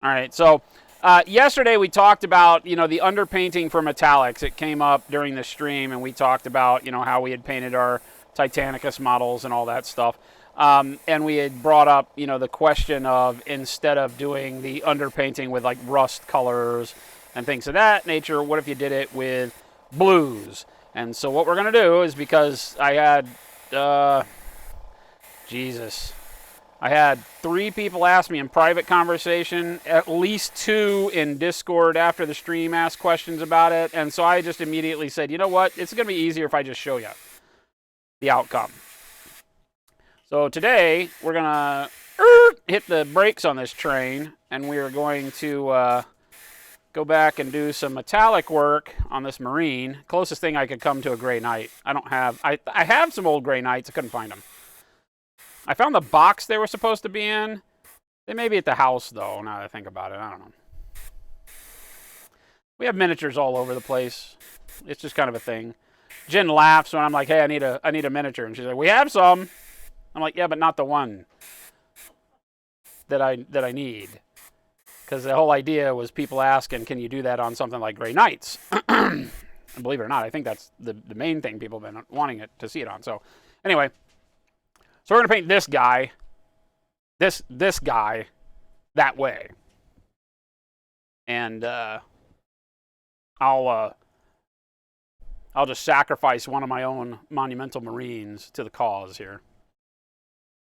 All right, so yesterday we talked about, the underpainting for metallics. It came up during the stream, and we talked about, how we had painted our Titanicus models and all that stuff. And we had brought up, the question of, instead of doing the underpainting with like rust colors and things of that nature, what if you did it with blues? And so what we're going to do is, because I had, I had 3 people ask me in private conversation, at least 2 in Discord after the stream asked questions about it, and so I just immediately said, you know what, it's going to be easier if I just show you the outcome. So today, we're going to hit the brakes on this train, and we are going to go back and do some metallic work on this marine. Closest thing I could come to a gray knight. I have some old gray knights, I couldn't find them. I found the box they were supposed to be in. They may be at the house, though, now that I think about it. I don't know. We have miniatures all over the place. It's just kind of a thing. Jen laughs when I'm like, hey, I need a miniature. And she's like, we have some. I'm like, yeah, but not the one that I need. Because the whole idea was people asking, can you do that on something like Grey Knights? And believe it or not, I think that's the main thing people have been wanting to see it on. So anyway. So we're going to paint this guy, this guy, that way. And I'll just sacrifice one of my own monumental marines to the cause here.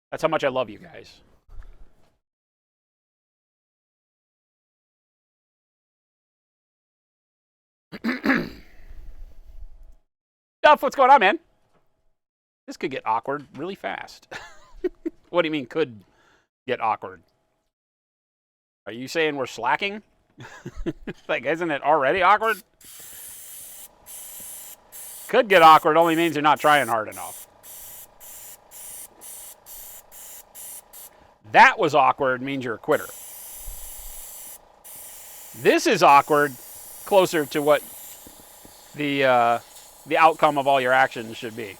That's how much I love you guys. Duff, what's going on, man? This could get awkward really fast. What do you mean, could get awkward? Are you saying we're slacking? Like, isn't it already awkward? Could get awkward only means you're not trying hard enough. That was awkward means you're a quitter. This is awkward, closer to what the outcome of all your actions should be.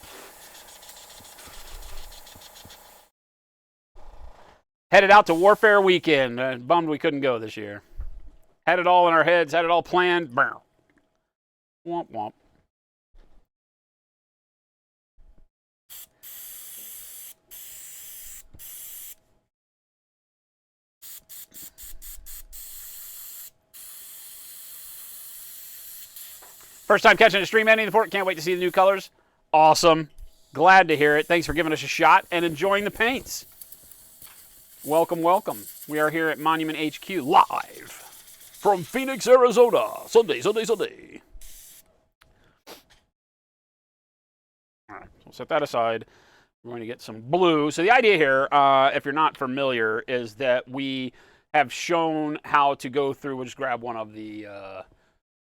Headed out to Warfare Weekend. Bummed we couldn't go this year. Had it all in our heads, had it all planned. Womp womp. First time catching a stream ending the fort. Can't wait to see the new colors. Awesome. Glad to hear it. Thanks for giving us a shot and enjoying the paints. Welcome, welcome. We are here at Monument HQ live from Phoenix, Arizona. Sunday. All right, we'll set that aside. We're going to get some blue. So the idea here, if you're not familiar, is that we have shown how to go through. We'll just grab one of the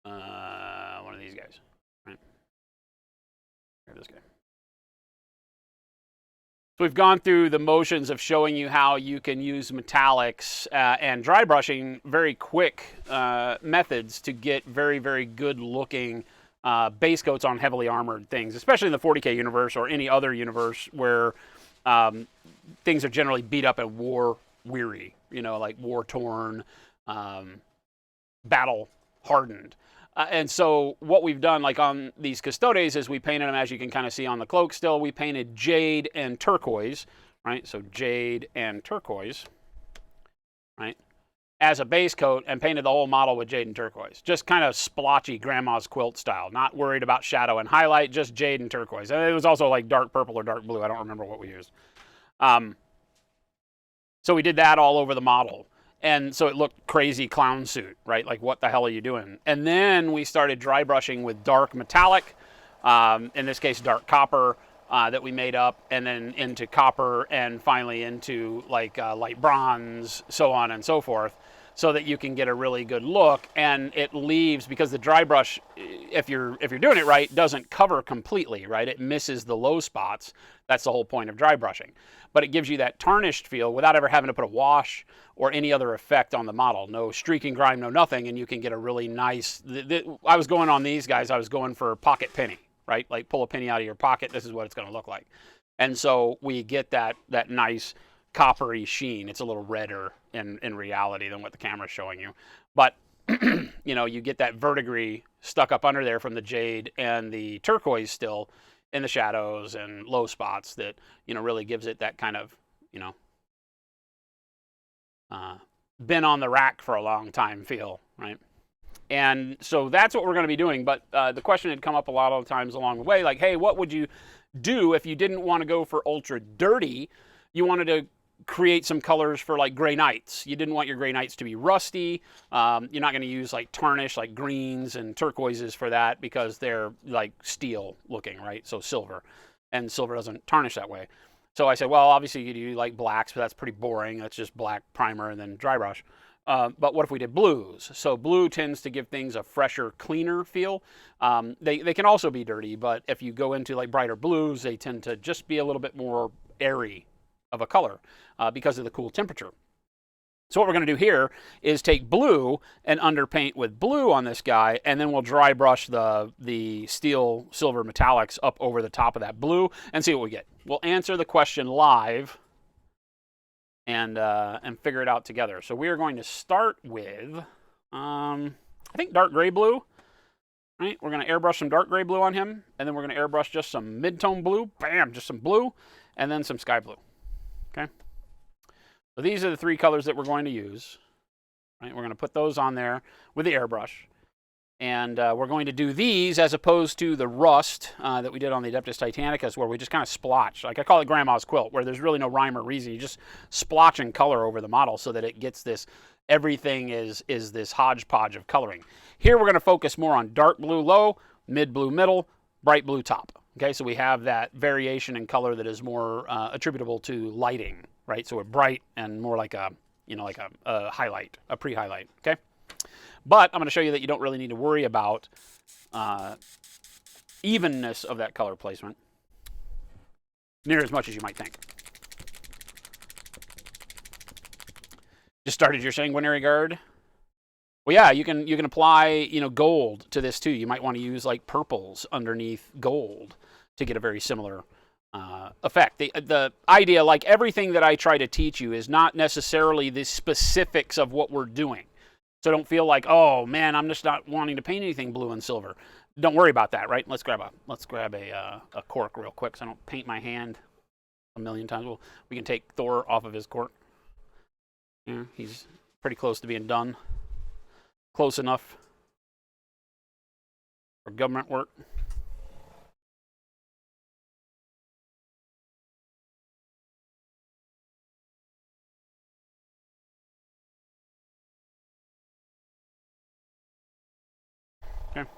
one of these guys. Right. Grab this guy. So we've gone through the motions of showing you how you can use metallics and dry brushing, very quick methods to get very, very good looking base coats on heavily armored things, especially in the 40K universe or any other universe where things are generally beat up and war weary, like war torn, battle hardened. And so what we've done, like on these Custodies, is we painted them, as you can kind of see on the cloak still, we painted jade and turquoise, right? So jade and turquoise, right? As a base coat, and painted the whole model with jade and turquoise. Just kind of splotchy grandma's quilt style. Not worried about shadow and highlight, just jade and turquoise. And it was also like dark purple or dark blue. I don't remember what we used. So we did that all over the model. And so it looked crazy clown suit, right? Like, what the hell are you doing? And then we started dry brushing with dark metallic, in this case, dark copper, that we made up, and then into copper, and finally into like light bronze, so on and so forth, so that you can get a really good look. And it leaves, because the dry brush, if you're doing it right, doesn't cover completely, right? It misses the low spots. That's the whole point of dry brushing. But it gives you that tarnished feel without ever having to put a wash or any other effect on the model. No streaking grime, no nothing, and you can get a really nice... I was going on these guys, I was going for pocket penny, right? Like, pull a penny out of your pocket, this is what it's going to look like. And so we get that nice coppery sheen. It's a little redder in reality than what the camera's showing you. But you know, you get that verdigris stuck up under there from the jade and the turquoise still in the shadows and low spots that, you know, really gives it that kind of, you know, been on the rack for a long time feel, right? And so that's what we're going to be doing. But the question had come up a lot of times along the way, like, hey, what would you do if you didn't want to go for ultra dirty? You wanted to create some colors for like gray nights. You didn't want your gray nights to be rusty. You're not going to use like tarnish, like greens and turquoises for that because they're like steel looking, right? So silver, and silver doesn't tarnish that way. So I said, well, obviously you could do like blacks, but that's pretty boring. That's just black primer and then dry brush. But what if we did blues? So blue tends to give things a fresher, cleaner feel. They can also be dirty, but if you go into like brighter blues, they tend to just be a little bit more airy of a color because of the cool temperature. So what we're going to do here is take blue and underpaint with blue on this guy, and then we'll dry brush the steel silver metallics up over the top of that blue and see what we get. We'll answer the question live and figure it out together. So we are going to start with, I think dark gray blue. Right? We're going to airbrush some dark gray blue on him, and then we're going to airbrush just some mid-tone blue. Bam, just some blue, and then some sky blue. Okay. So these are the three colors that we're going to use. Right? We're going to put those on there with the airbrush. And we're going to do these as opposed to the rust that we did on the Adeptus Titanicus, where we just kind of splotch. Like I call it grandma's quilt, where there's really no rhyme or reason. You just splotch and color over the model so that it gets this, everything is this hodgepodge of coloring. Here we're going to focus more on dark blue low, mid blue middle, bright blue top. Okay, so we have that variation in color that is more attributable to lighting, right? So we're bright and more like a, you know, like a highlight, a pre-highlight, okay? But I'm going to show you that you don't really need to worry about evenness of that color placement near as much as you might think. Just started your sanguinary guard? Well, yeah, you can apply, you know, gold to this too. You might want to use like purples underneath gold to get a very similar effect. The idea, like everything that I try to teach you, is not necessarily the specifics of what we're doing. So don't feel like, oh man, I'm just not wanting to paint anything blue and silver. Don't worry about that, right? Let's grab a cork real quick so I don't paint my hand a million times. We can take Thor off of his cork. Yeah, he's pretty close to being done. Close enough for government work. Okay.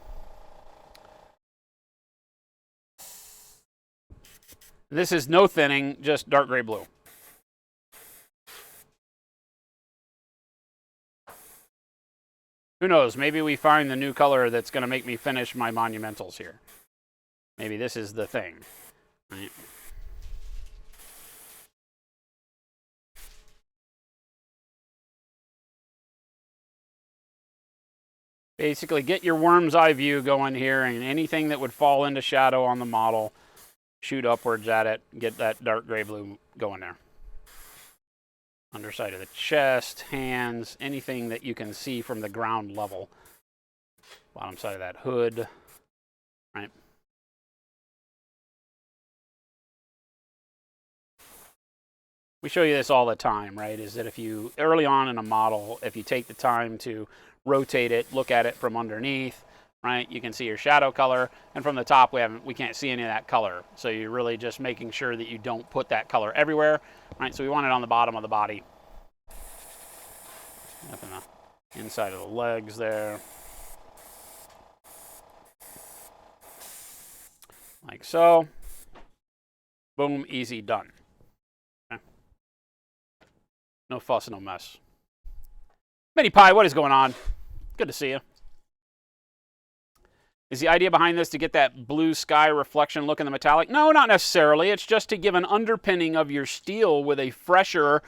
This is no thinning, just dark gray blue. Who knows? Maybe we find the new color that's going to make me finish my monumentals here. Maybe this is the thing. Right? Basically, get your worm's eye view going here, and anything that would fall into shadow on the model, shoot upwards at it, get that dark gray blue going there. Underside of the chest, hands, anything that you can see from the ground level. Bottom side of that hood, right? We show you this all the time, right? Is that if you, early on in a model, if you take the time to rotate it, look at it from underneath, right? You can see your shadow color, and from the top we can't see any of that color. So you're really just making sure that you don't put that color everywhere, right? So we want it on the bottom of the body, up in the inside of the legs there, like so. Boom, easy, done. Okay. No fuss, no mess. Mini Pie, what is going on? Good to see you. Is the idea behind this to get that blue sky reflection look in the metallic? No, not necessarily. It's just to give an underpinning of your steel with a fresher,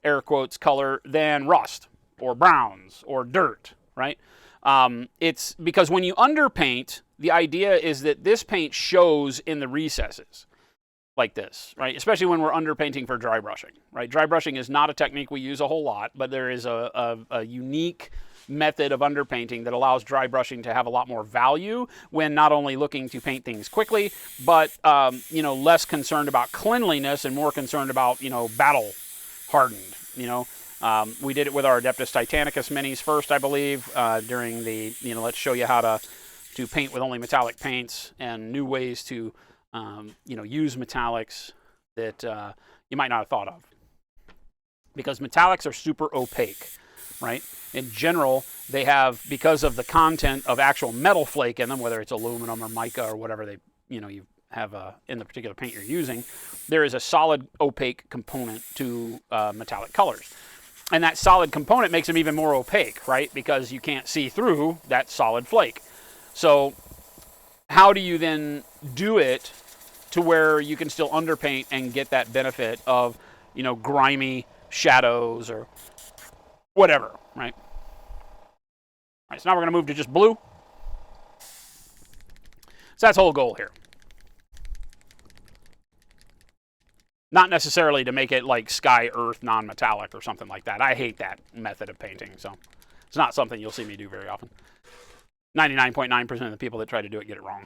air quotes, color than rust or browns or dirt, right? It's because when you underpaint, the idea is that this paint shows in the recesses. like this, right? Especially when we're underpainting for dry brushing, right? Dry brushing is not a technique we use a whole lot, but there is a unique method of underpainting that allows dry brushing to have a lot more value when not only looking to paint things quickly, but less concerned about cleanliness and more concerned about battle hardened. We did it with our Adeptus Titanicus minis first, I believe, during the let's show you how to paint with only metallic paints and new ways to use metallics that you might not have thought of, because metallics are super opaque, right? In general, they have, because of the content of actual metal flake in them, whether it's aluminum or mica or whatever you have in the particular paint you're using, there is a solid opaque component to metallic colors. And that solid component makes them even more opaque, right? Because you can't see through that solid flake. So how do you then do it to where you can still underpaint and get that benefit of, grimy shadows or whatever, right? All right, so now we're going to move to just blue. So that's the whole goal here. Not necessarily to make it like sky, earth, non-metallic or something like that. I hate that method of painting, so it's not something you'll see me do very often. 99.9% of the people that try to do it get it wrong.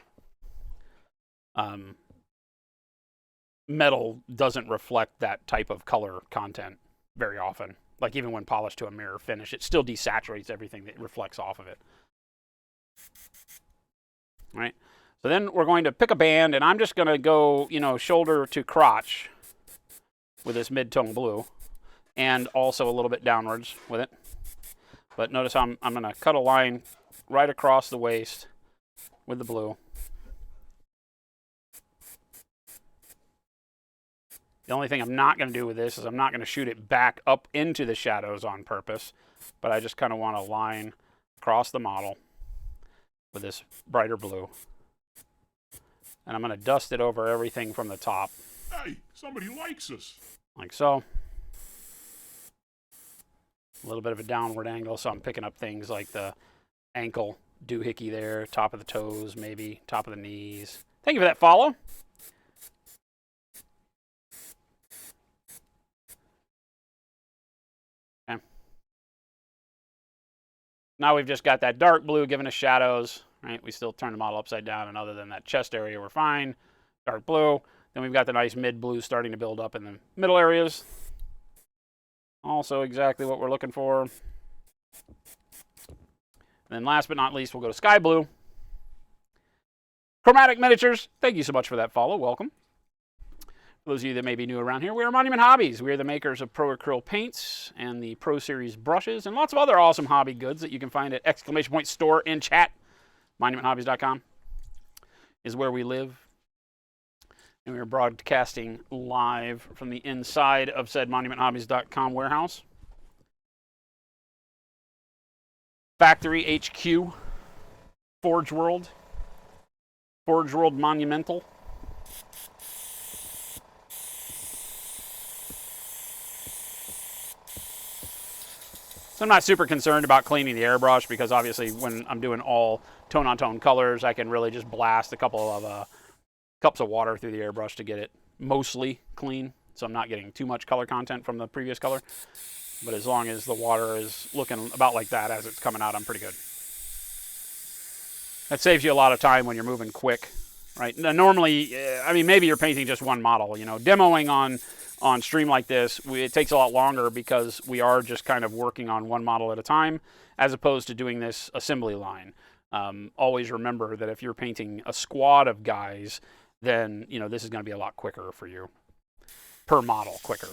Metal doesn't reflect that type of color content very often. Like even when polished to a mirror finish, it still desaturates everything that reflects off of it. All right. So then we're going to pick a band, and I'm just going to go, shoulder to crotch with this mid-tone blue, and also a little bit downwards with it. But notice I'm going to cut a line right across the waist with the blue. The only thing I'm not going to do with this is I'm not going to shoot it back up into the shadows on purpose, but I just kind of want to line across the model with this brighter blue. And I'm going to dust it over everything from the top. Hey, somebody likes us. Like so. A little bit of a downward angle, so I'm picking up things like the ankle doohickey there, top of the toes, maybe top of the knees. Thank you for that follow. Okay. Now we've just got that dark blue giving us shadows, right? We still turn the model upside down, and other than that chest area, we're fine. Dark blue. Then we've got the nice mid blue starting to build up in the middle areas. Also exactly what we're looking for. And then last but not least, we'll go to sky blue. Chromatic Miniatures, thank you so much for that follow. Welcome. For those of you that may be new around here, we are Monument Hobbies. We are the makers of Pro Acryl paints and the Pro Series brushes and lots of other awesome hobby goods that you can find at ! store in chat. MonumentHobbies.com is where we live. And we are broadcasting live from the inside of said MonumentHobbies.com warehouse. Factory HQ, Forge World Monumental. So I'm not super concerned about cleaning the airbrush because obviously when I'm doing all tone-on-tone colors, I can really just blast a couple of cups of water through the airbrush to get it mostly clean. So I'm not getting too much color content from the previous color. But as long as the water is looking about like that as it's coming out, I'm pretty good. That saves you a lot of time when you're moving quick, right? Normally, I mean, maybe you're painting just one model. Demoing on stream like this, it takes a lot longer because we are just kind of working on one model at a time as opposed to doing this assembly line. Always remember that if you're painting a squad of guys, then this is going to be a lot quicker for you per model, quicker.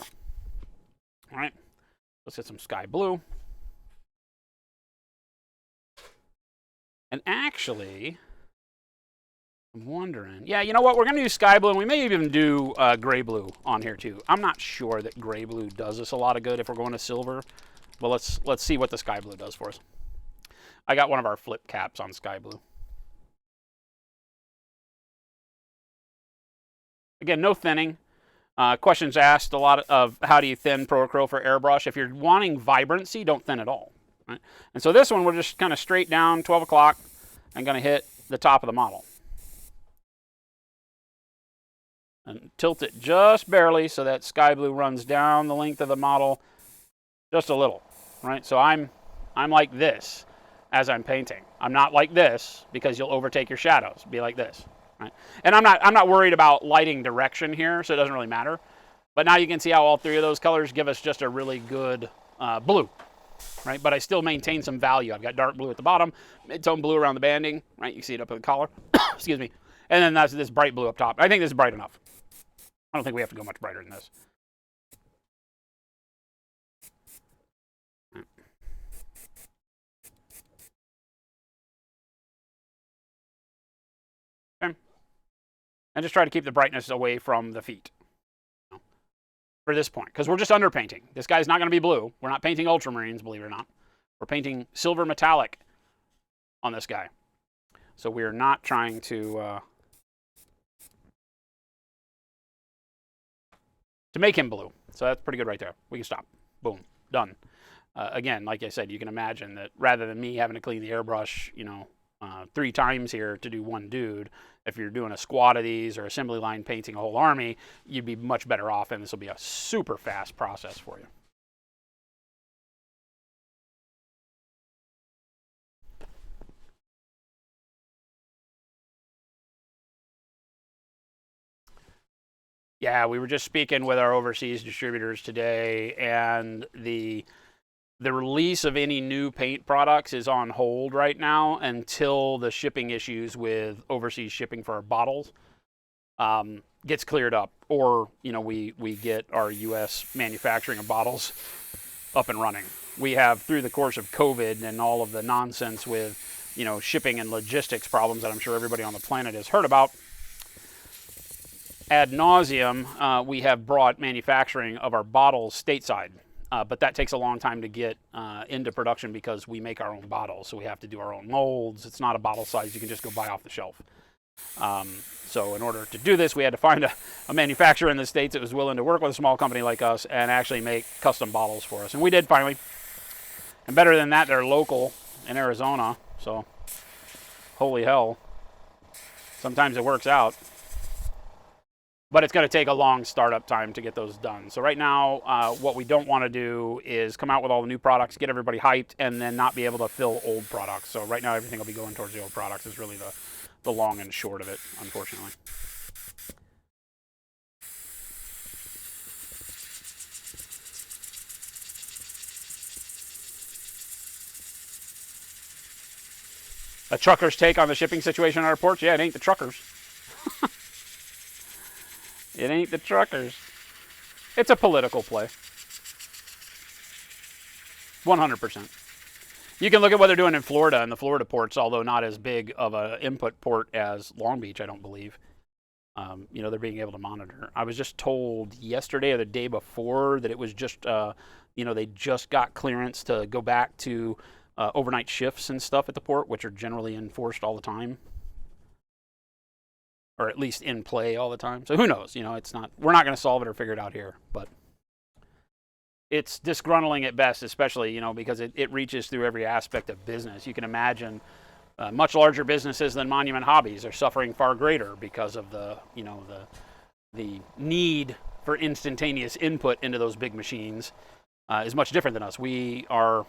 All right, let's get some sky blue. And actually, I'm wondering, yeah, you know what? We're going to do sky blue, and we may even do gray blue on here too. I'm not sure that gray blue does us a lot of good if we're going to silver, but let's see what the sky blue does for us. I got one of our flip caps on sky blue. Again, no thinning. Questions asked a lot of how do you thin Pro Acryl for airbrush. If you're wanting vibrancy, don't thin at all. Right? And so this one, we're just kind of straight down, 12 o'clock, and going to hit the top of the model. And tilt it just barely so that sky blue runs down the length of the model just a little, right? So I'm like this as I'm painting. I'm not like this because you'll overtake your shadows. Be like this, right? And I'm not worried about lighting direction here, so it doesn't really matter. But now you can see how all three of those colors give us just a really good blue, right? But I still maintain some value. I've got dark blue at the bottom, mid-tone blue around the banding, right? You can see it up in the collar, excuse me. And then that's this bright blue up top. I think this is bright enough. I don't think we have to go much brighter than this. Okay. And just try to keep the brightness away from the feet for this point, because we're just underpainting. This guy's not going to be blue. We're not painting ultramarines, believe it or not. We're painting silver metallic on this guy. So we're not trying to make him blue. So that's pretty good right there. We can stop. Boom. Done. Again, like I said, you can imagine that rather than me having to clean the airbrush, 3 times here to do one dude, if you're doing a squad of these or assembly line painting a whole army, you'd be much better off, and this will be a super fast process for you. Yeah, we were just speaking with our overseas distributors today, and the release of any new paint products is on hold right now until the shipping issues with overseas shipping for our bottles gets cleared up, or we get our U.S. manufacturing of bottles up and running. We have, through the course of COVID and all of the nonsense with shipping and logistics problems that I'm sure everybody on the planet has heard about, ad nauseum, we have brought manufacturing of our bottles stateside. But that takes a long time to get into production because we make our own bottles. So we have to do our own molds. It's not a bottle size you can just go buy off the shelf. So in order to do this, we had to find a manufacturer in the States that was willing to work with a small company like us and actually make custom bottles for us. And we did finally. And better than that, they're local in Arizona. So holy hell. Sometimes it works out. But it's going to take a long startup time to get those done. So right now, what we don't want to do is come out with all the new products, get everybody hyped, and then not be able to fill old products. So right now, everything will be going towards the old products is really the long and short of it, unfortunately. A trucker's take on the shipping situation on our ports? Yeah, it ain't the truckers. It ain't the truckers. It's a political play. 100%. You can look at what they're doing in Florida and the Florida ports, although not as big of an input port as Long Beach, I don't believe. They're being able to monitor. I was just told yesterday or the day before that it was just, they just got clearance to go back to overnight shifts and stuff at the port, which are generally enforced all the time. Or at least in play all the time. So who knows? We're not going to solve it or figure it out here, but it's disgruntling at best, especially, because it reaches through every aspect of business. You can imagine much larger businesses than Monument Hobbies are suffering far greater because of the need for instantaneous input into those big machines is much different than us. We are,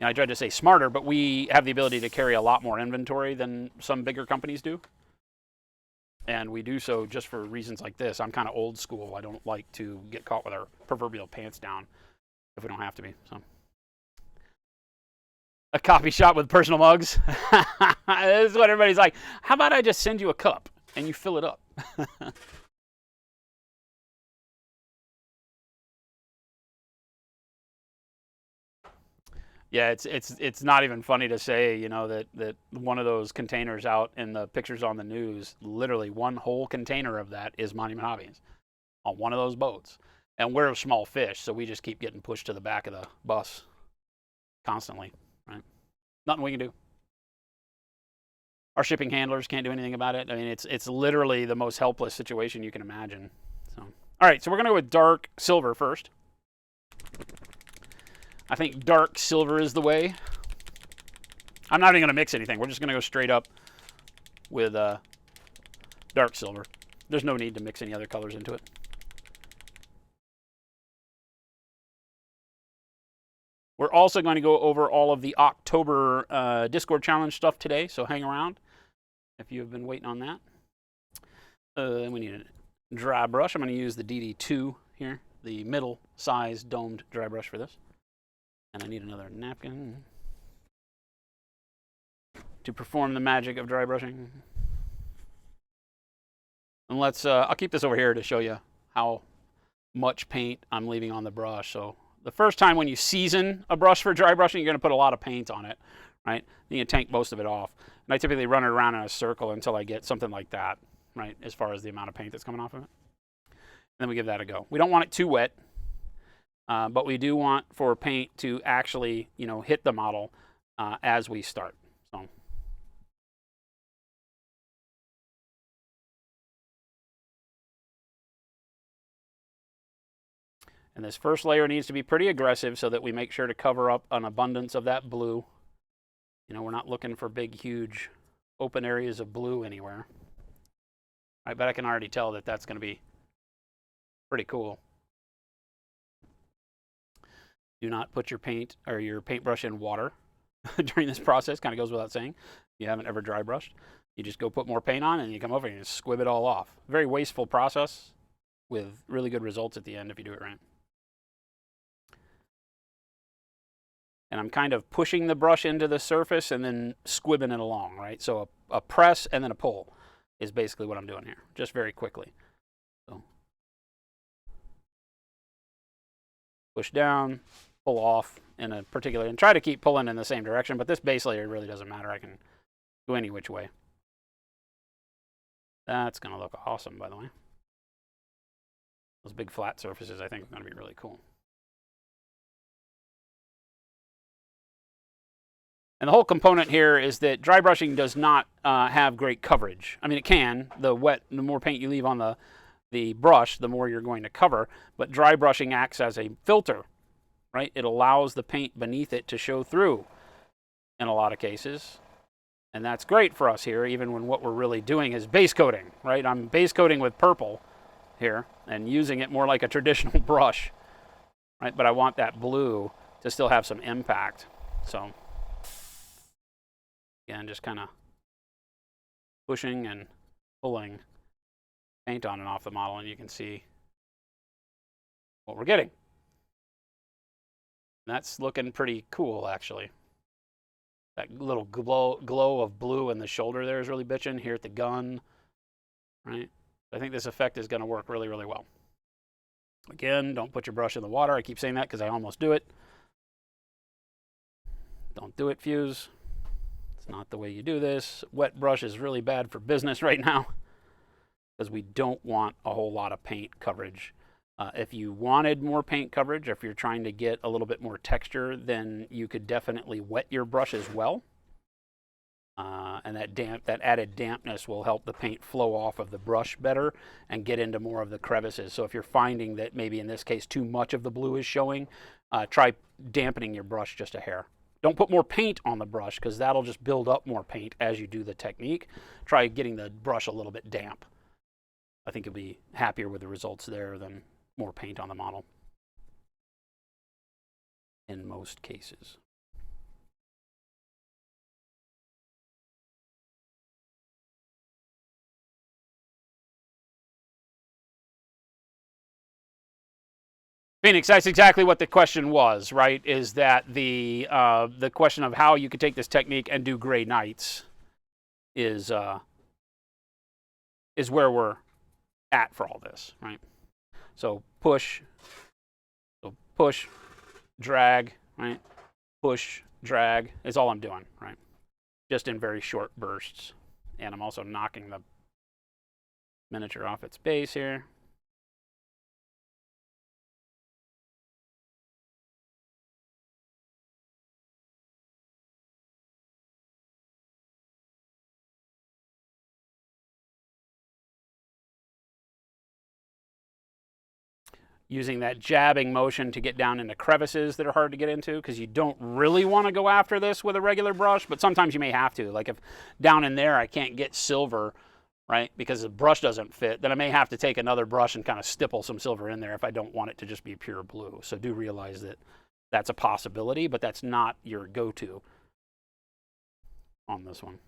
I tried to say smarter, but we have the ability to carry a lot more inventory than some bigger companies do. And we do so just for reasons like this. I'm kind of old school. I don't like to get caught with our proverbial pants down if we don't have to be. So, a coffee shop with personal mugs. This is what everybody's like. How about I just send you a cup and you fill it up? Yeah, it's not even funny to say, that one of those containers out in the pictures on the news, literally one whole container of that is Monument Hobbies on one of those boats. And we're a small fish, so we just keep getting pushed to the back of the bus constantly, right? Nothing we can do. Our shipping handlers can't do anything about it. I mean, it's literally the most helpless situation you can imagine. So, all right, so we're going to go with dark silver first. I think dark silver is the way. I'm not even going to mix anything. We're just going to go straight up with dark silver. There's no need to mix any other colors into it. We're also going to go over all of the October Discord challenge stuff today, so hang around if you've been waiting on that. We need a dry brush. I'm going to use the DD2 here, the middle-sized domed dry brush for this. And I need another napkin to perform the magic of dry brushing. And let's, I'll keep this over here to show you how much paint I'm leaving on the brush. So the first time when you season a brush for dry brushing, you're going to put a lot of paint on it, right? Then you tank most of it off. And I typically run it around in a circle until I get something like that, right, as far as the amount of paint that's coming off of it. And then we give that a go. We don't want it too wet, but we do want for paint to actually, you know, hit the model as we start. So. And this first layer needs to be pretty aggressive so that we make sure to cover up an abundance of that blue. You know, we're not looking for big, huge open areas of blue anywhere. I bet I can already tell that that's going to be pretty cool. Do not put your paint or your paintbrush in water during this process. Kind of goes without saying. If you haven't ever dry brushed, you just go put more paint on and you come over and you just squib it all off. Very wasteful process with really good results at the end if you do it right. And I'm kind of pushing the brush into the surface and then squibbing it along, right? So a press and then a pull is basically what I'm doing here, just very quickly. So push down, pull off in a particular, and try to keep pulling in the same direction, but this base layer really doesn't matter. I can go any which way. That's going to look awesome, by the way. Those big flat surfaces, I think, are going to be really cool. And the whole component here is that dry brushing does not have great coverage. I mean, it can. The more paint you leave on the brush, the more you're going to cover. But dry brushing acts as a filter, right? It allows the paint beneath it to show through in a lot of cases. And that's great for us here, even when what we're really doing is base coating, right? I'm base coating with purple here and using it more like a traditional brush, right? But I want that blue to still have some impact. So again, just kind of pushing and pulling paint on and off the model, and you can see what we're getting. And that's looking pretty cool, actually. That little glow of blue in the shoulder there is really bitching here at the gun, right? I think this effect is going to work really, really well. Again, don't put your brush in the water. I keep saying that because I almost do it. Don't do it, Fuse. It's not the way you do this. Wet brush is really bad for business right now because we don't want a whole lot of paint coverage. If you wanted more paint coverage, if you're trying to get a little bit more texture, then you could definitely wet your brush as well. And that added dampness will help the paint flow off of the brush better and get into more of the crevices. So if you're finding that maybe in this case too much of the blue is showing, try dampening your brush just a hair. Don't put more paint on the brush because that'll just build up more paint as you do the technique. Try getting the brush a little bit damp. I think you'll be happier with the results there than more paint on the model in most cases. Phoenix, that's exactly what the question was, right? Is that the question of how you could take this technique and do gray nights is where we're at for all this, right? So push, drag, right? Push, drag is all I'm doing, right? Just in very short bursts. And I'm also knocking the miniature off its base here. Using that jabbing motion to get down into crevices that are hard to get into, because you don't really want to go after this with a regular brush, but sometimes you may have to. Like if down in there I can't get silver right? Because the brush doesn't fit, then I may have to take another brush and kind of stipple some silver in there if I don't want it to just be pure blue. So do realize that that's a possibility, but that's not your go-to on this one.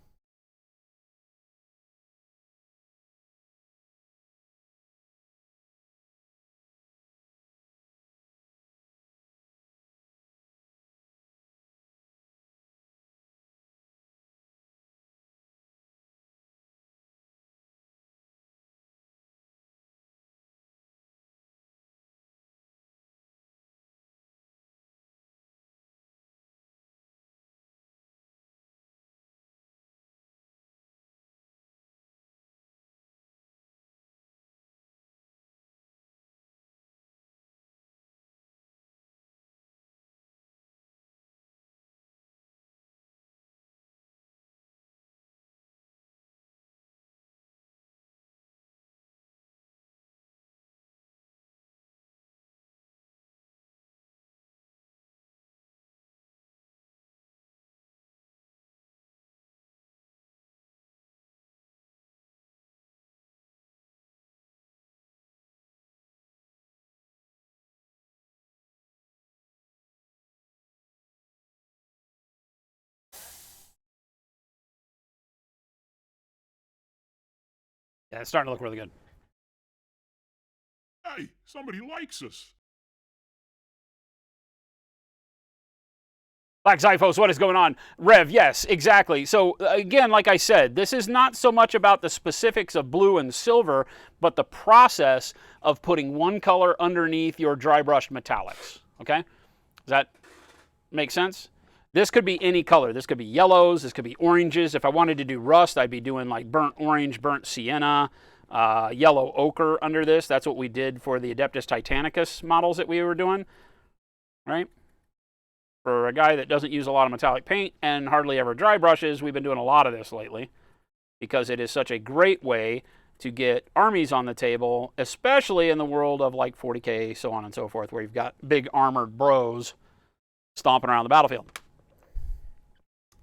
Yeah, it's starting to look really good. Hey, somebody likes us. Black Zyphos, what is going on? Rev, yes, exactly. So again, like I said, this is not so much about the specifics of blue and silver, but the process of putting one color underneath your dry brushed metallics, okay? Does that make sense? This could be any color. This could be yellows, this could be oranges. If I wanted to do rust, I'd be doing like burnt orange, burnt sienna, yellow ochre under this. That's what we did for the Adeptus Titanicus models that we were doing, right? For a guy that doesn't use a lot of metallic paint and hardly ever dry brushes, we've been doing a lot of this lately because it is such a great way to get armies on the table, especially in the world of like 40K, so on and so forth, where you've got big armored bros stomping around the battlefield.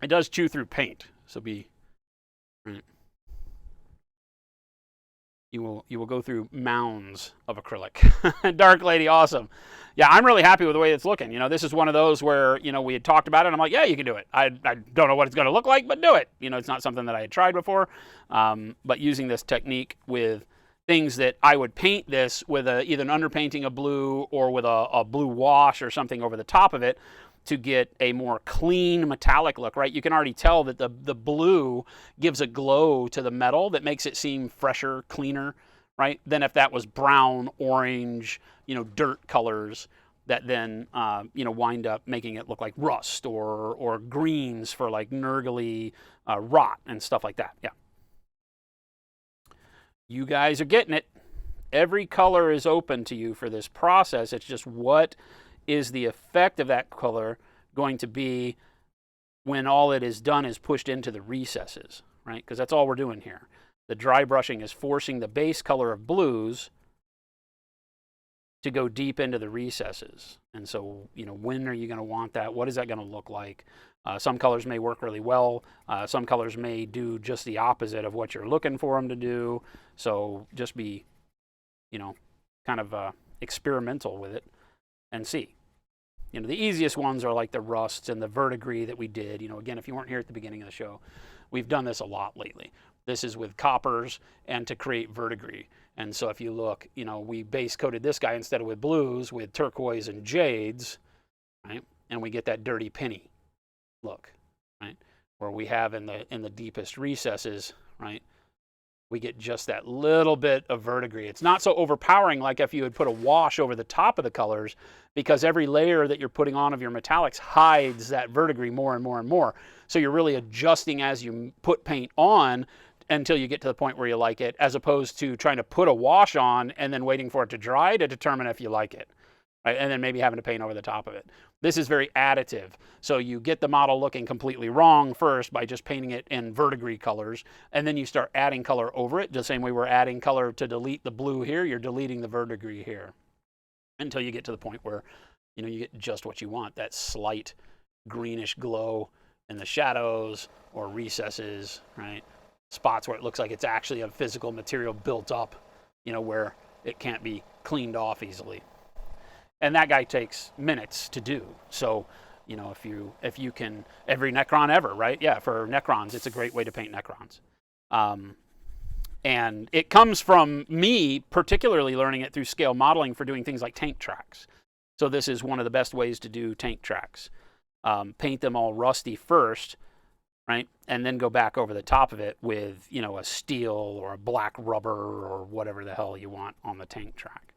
It does chew through paint, so be right. You will go through mounds of acrylic. Dark Lady, awesome. Yeah, I'm really happy with the way it's looking. You know, this is one of those where, you know, we had talked about it. And I'm like, yeah, you can do it. I don't know what it's going to look like, but do it. You know, it's not something that I had tried before. But using this technique with things that I would paint this with either an underpainting of blue or with a blue wash or something over the top of it to get a more clean metallic look, right? You can already tell that the blue gives a glow to the metal that makes it seem fresher, cleaner, right? Than if that was brown, orange, you know, dirt colors that then, you know, wind up making it look like rust or greens for like nurgly rot and stuff like that. Yeah. You guys are getting it. Every color is open to you for this process. It's just what is the effect of that color going to be when all it is done is pushed into the recesses, right? Because that's all we're doing here. The dry brushing is forcing the base color of blues to go deep into the recesses. And so, you know, when are you going to want that? What is that going to look like? Some colors may work really well. Some colors may do just the opposite of what you're looking for them to do. So just be, you know, kind of experimental with it and see. You know, the easiest ones are like the rusts and the verdigris that we did. You know, again, if you weren't here at the beginning of the show, we've done this a lot lately. This is with coppers and to create verdigris. And so if you look, you know, we base coated this guy instead of with blues with turquoise and jades, right? And we get that dirty penny look, right? Where we have in the deepest recesses, right? We get just that little bit of verdigris. It's not so overpowering like if you had put a wash over the top of the colors, because every layer that you're putting on of your metallics hides that verdigris more and more and more. So you're really adjusting as you put paint on until you get to the point where you like it, as opposed to trying to put a wash on and then waiting for it to dry to determine if you like it, right? And then maybe having to paint over the top of it. This is very additive. So you get the model looking completely wrong first by just painting it in verdigris colors, and then you start adding color over it. The same way we're adding color to delete the blue here, you're deleting the verdigris here until you get to the point where, you know, you get just what you want, that slight greenish glow in the shadows or recesses, right? spots where it looks like it's actually a physical material built up, where it can't be cleaned off easily. And that guy takes minutes to do. So, if you can, every Necron ever, right? Yeah, for Necrons, it's a great way to paint Necrons. And it comes from me particularly learning it through scale modeling for doing things like tank tracks. So this is one of the best ways to do tank tracks. Paint them all rusty first, right? And then go back over the top of it with, a steel or a black rubber or whatever the hell you want on the tank track.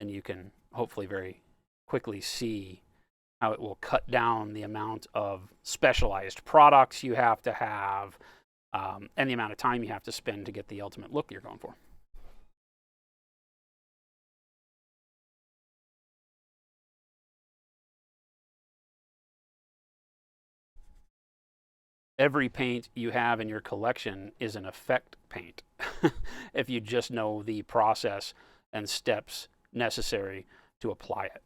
And you can hopefully very quickly see how it will cut down the amount of specialized products you have to have, and the amount of time you have to spend to get the ultimate look you're going for. Every paint you have in your collection is an effect paint if you just know the process and steps necessary to apply it.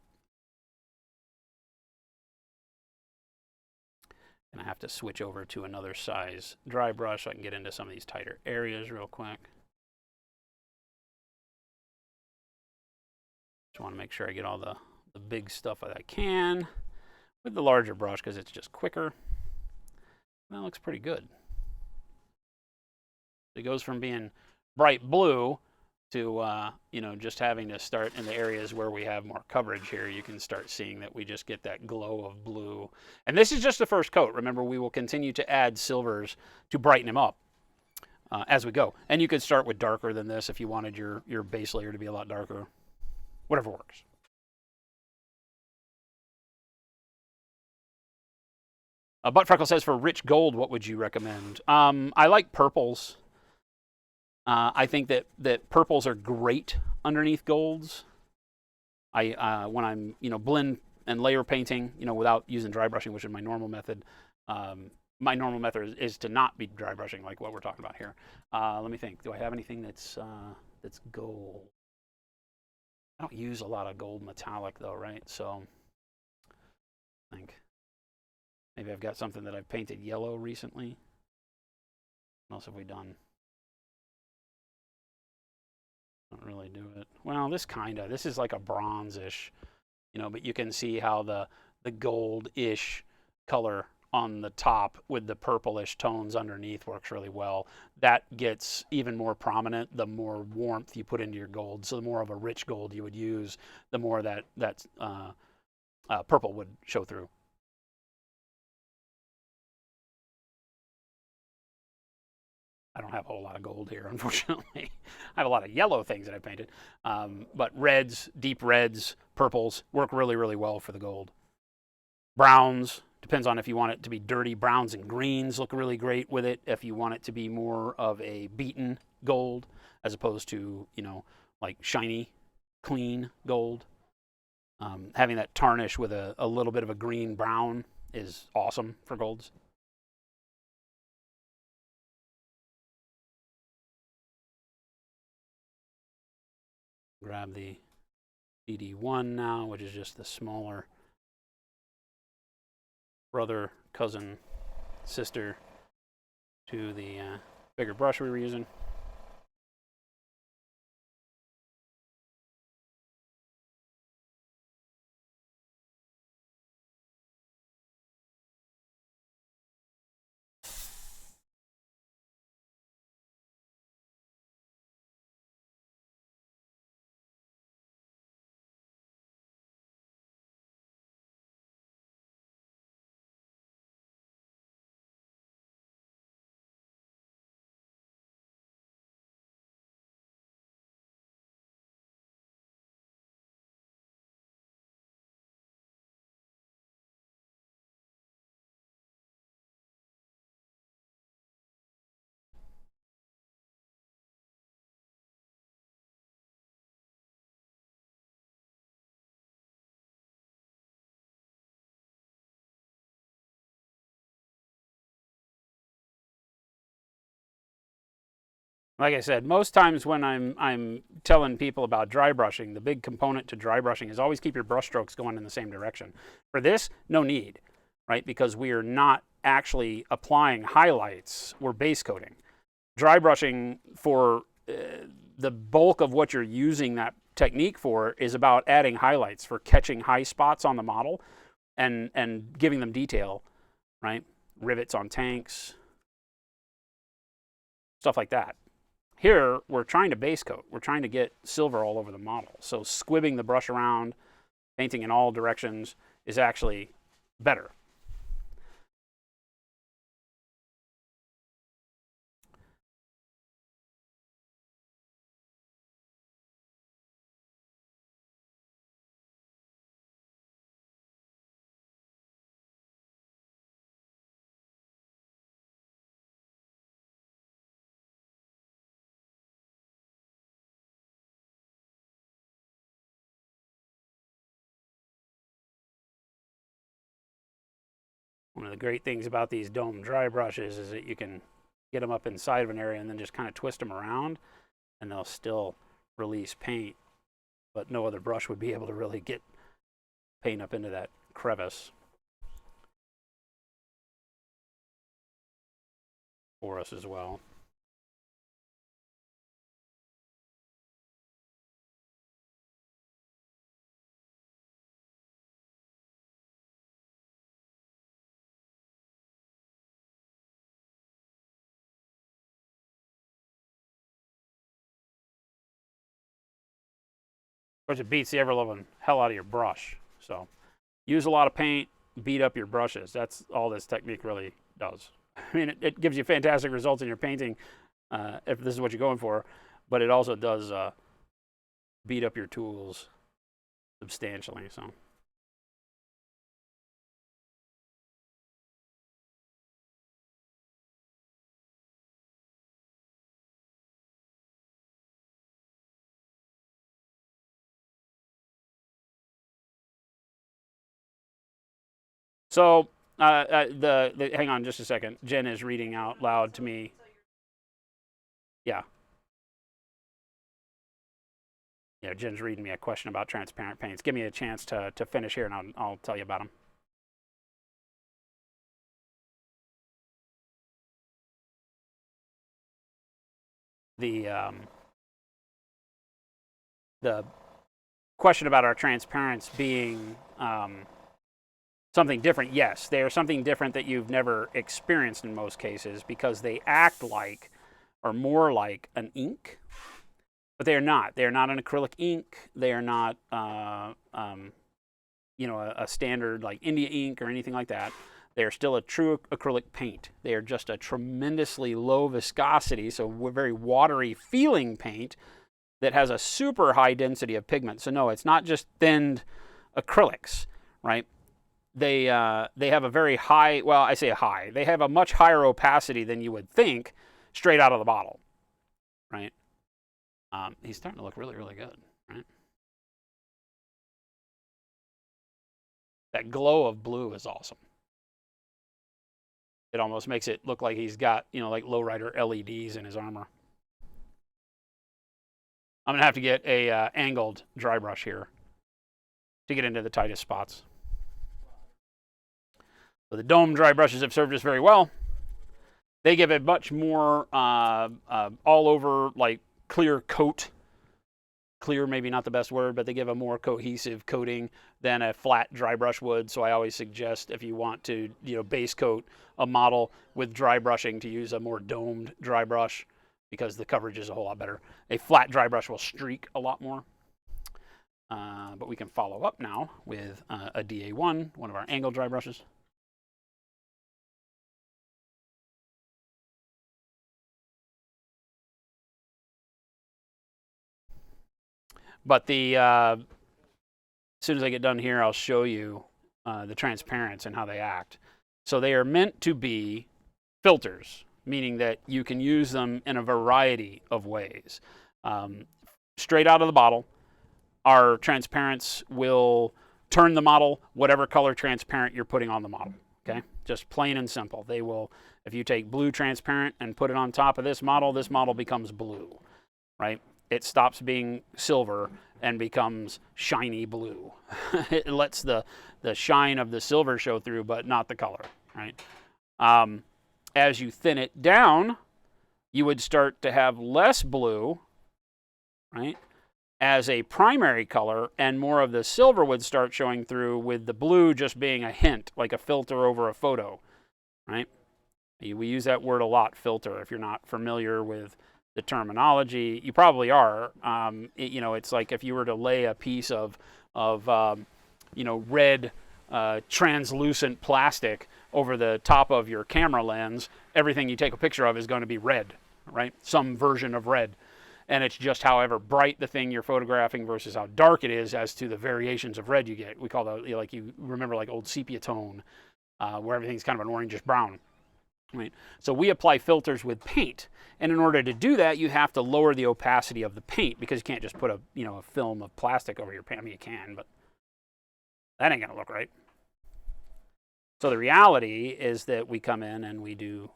And I have to switch over to another size dry brush so I can get into some of these tighter areas real quick. Just want to make sure I get all the big stuff that I can with the larger brush because it's just quicker. That looks pretty good. It goes from being bright blue to, just having to start in the areas where we have more coverage here. You can start seeing that we just get that glow of blue. And this is just the first coat. Remember, we will continue to add silvers to brighten them up as we go. And you could start with darker than this if you wanted your base layer to be a lot darker. Whatever works. Butt Freckle says, for rich gold, what would you recommend? I like purples. I think that purples are great underneath golds. When I'm blend and layer painting, without using dry brushing, which is my normal method. My normal method is to not be dry brushing like what we're talking about here. Let me think. Do I have anything that's gold? I don't use a lot of gold metallic though, right? So I think maybe I've got something that I've painted yellow recently. What else have we done? Don't really do it. Well, this is like a bronze-ish, but you can see how the gold-ish color on the top with the purplish tones underneath works really well. That gets even more prominent the more warmth you put into your gold. So the more of a rich gold you would use, the more that purple would show through. I don't have a whole lot of gold here, unfortunately. I have a lot of yellow things that I painted. But reds, deep reds, purples work really, really well for the gold. Browns, depends on if you want it to be dirty. Browns and greens look really great with it. If you want it to be more of a beaten gold, as opposed to, like shiny, clean gold. Having that tarnish with a little bit of a green brown is awesome for golds. Grab the DD1 now, which is just the smaller brother, cousin, sister to the bigger brush we were using. Like I said, most times when I'm telling people about dry brushing, the big component to dry brushing is always keep your brush strokes going in the same direction. For this, no need, right? Because we are not actually applying highlights, we're base coating. Dry brushing, for the bulk of what you're using that technique for, is about adding highlights, for catching high spots on the model and giving them detail, right? Rivets on tanks, stuff like that. Here, we're trying to base coat. We're trying to get silver all over the model. So squibbing the brush around, painting in all directions is actually better. One of the great things about these dome dry brushes is that you can get them up inside of an area and then just kind of twist them around, and they'll still release paint, but no other brush would be able to really get paint up into that crevice for us as well. Of course, it beats the ever-loving hell out of your brush. So use a lot of paint, beat up your brushes. That's all this technique really does. I mean, it gives you fantastic results in your painting if this is what you're going for, but it also does beat up your tools substantially. So. So hang on just a second. Jen is reading out loud to me. Yeah. Yeah, Jen's reading me a question about transparent paints. Give me a chance to finish here, and I'll tell you about them. The question about our transparents being something different, yes, they are something different that you've never experienced in most cases, because they act like, or more like, an ink, but they are not. They are not an acrylic ink. They are not, you know, a standard like India ink or anything like that. They are still a true acrylic paint. They are just a tremendously low viscosity, so very watery feeling paint that has a super high density of pigment. So no, it's not just thinned acrylics, right? They have a very high, well, I say high, they have a much higher opacity than you would think straight out of the bottle, right? He's starting to look really, really good, right? That glow of blue is awesome. It almost makes it look like he's got, you know, like lowrider LEDs in his armor. I'm going to have to get a angled dry brush here to get into the tightest spots. So the dome dry brushes have served us very well. They give a much more all over, like, clear coat. Clear, maybe not the best word, but they give a more cohesive coating than a flat dry brush would. So I always suggest, if you want to, you know, base coat a model with dry brushing, to use a more domed dry brush, because the coverage is a whole lot better. A flat dry brush will streak a lot more. But we can follow up now with a DA1, one of our angled dry brushes. But as soon as I get done here, I'll show you the transparents and how they act. So they are meant to be filters, meaning that you can use them in a variety of ways. Straight out of the bottle, our transparents will turn the model whatever color transparent you're putting on the model. Okay, just plain and simple. They will, if you take blue transparent and put it on top of this model becomes blue, right? It stops being silver and becomes shiny blue. It lets the shine of the silver show through, but not the color, right? As you thin it down, you would start to have less blue, right, as a primary color, and more of the silver would start showing through, with the blue just being a hint, like a filter over a photo, right? We use that word a lot, filter. If you're not familiar with the terminology, you probably are. It's like if you were to lay a piece of red translucent plastic over the top of your camera lens, everything you take a picture of is going to be red, right? Some version of red. And it's just however bright the thing you're photographing versus how dark it is as to the variations of red you get. We call that, like, you remember, like old sepia tone, where everything's kind of an orangish brown. Right. So we apply filters with paint, and in order to do that, you have to lower the opacity of the paint, because you can't just put a film of plastic over your paint. I mean, you can, but that ain't gonna look right. So the reality is that we come in and we do,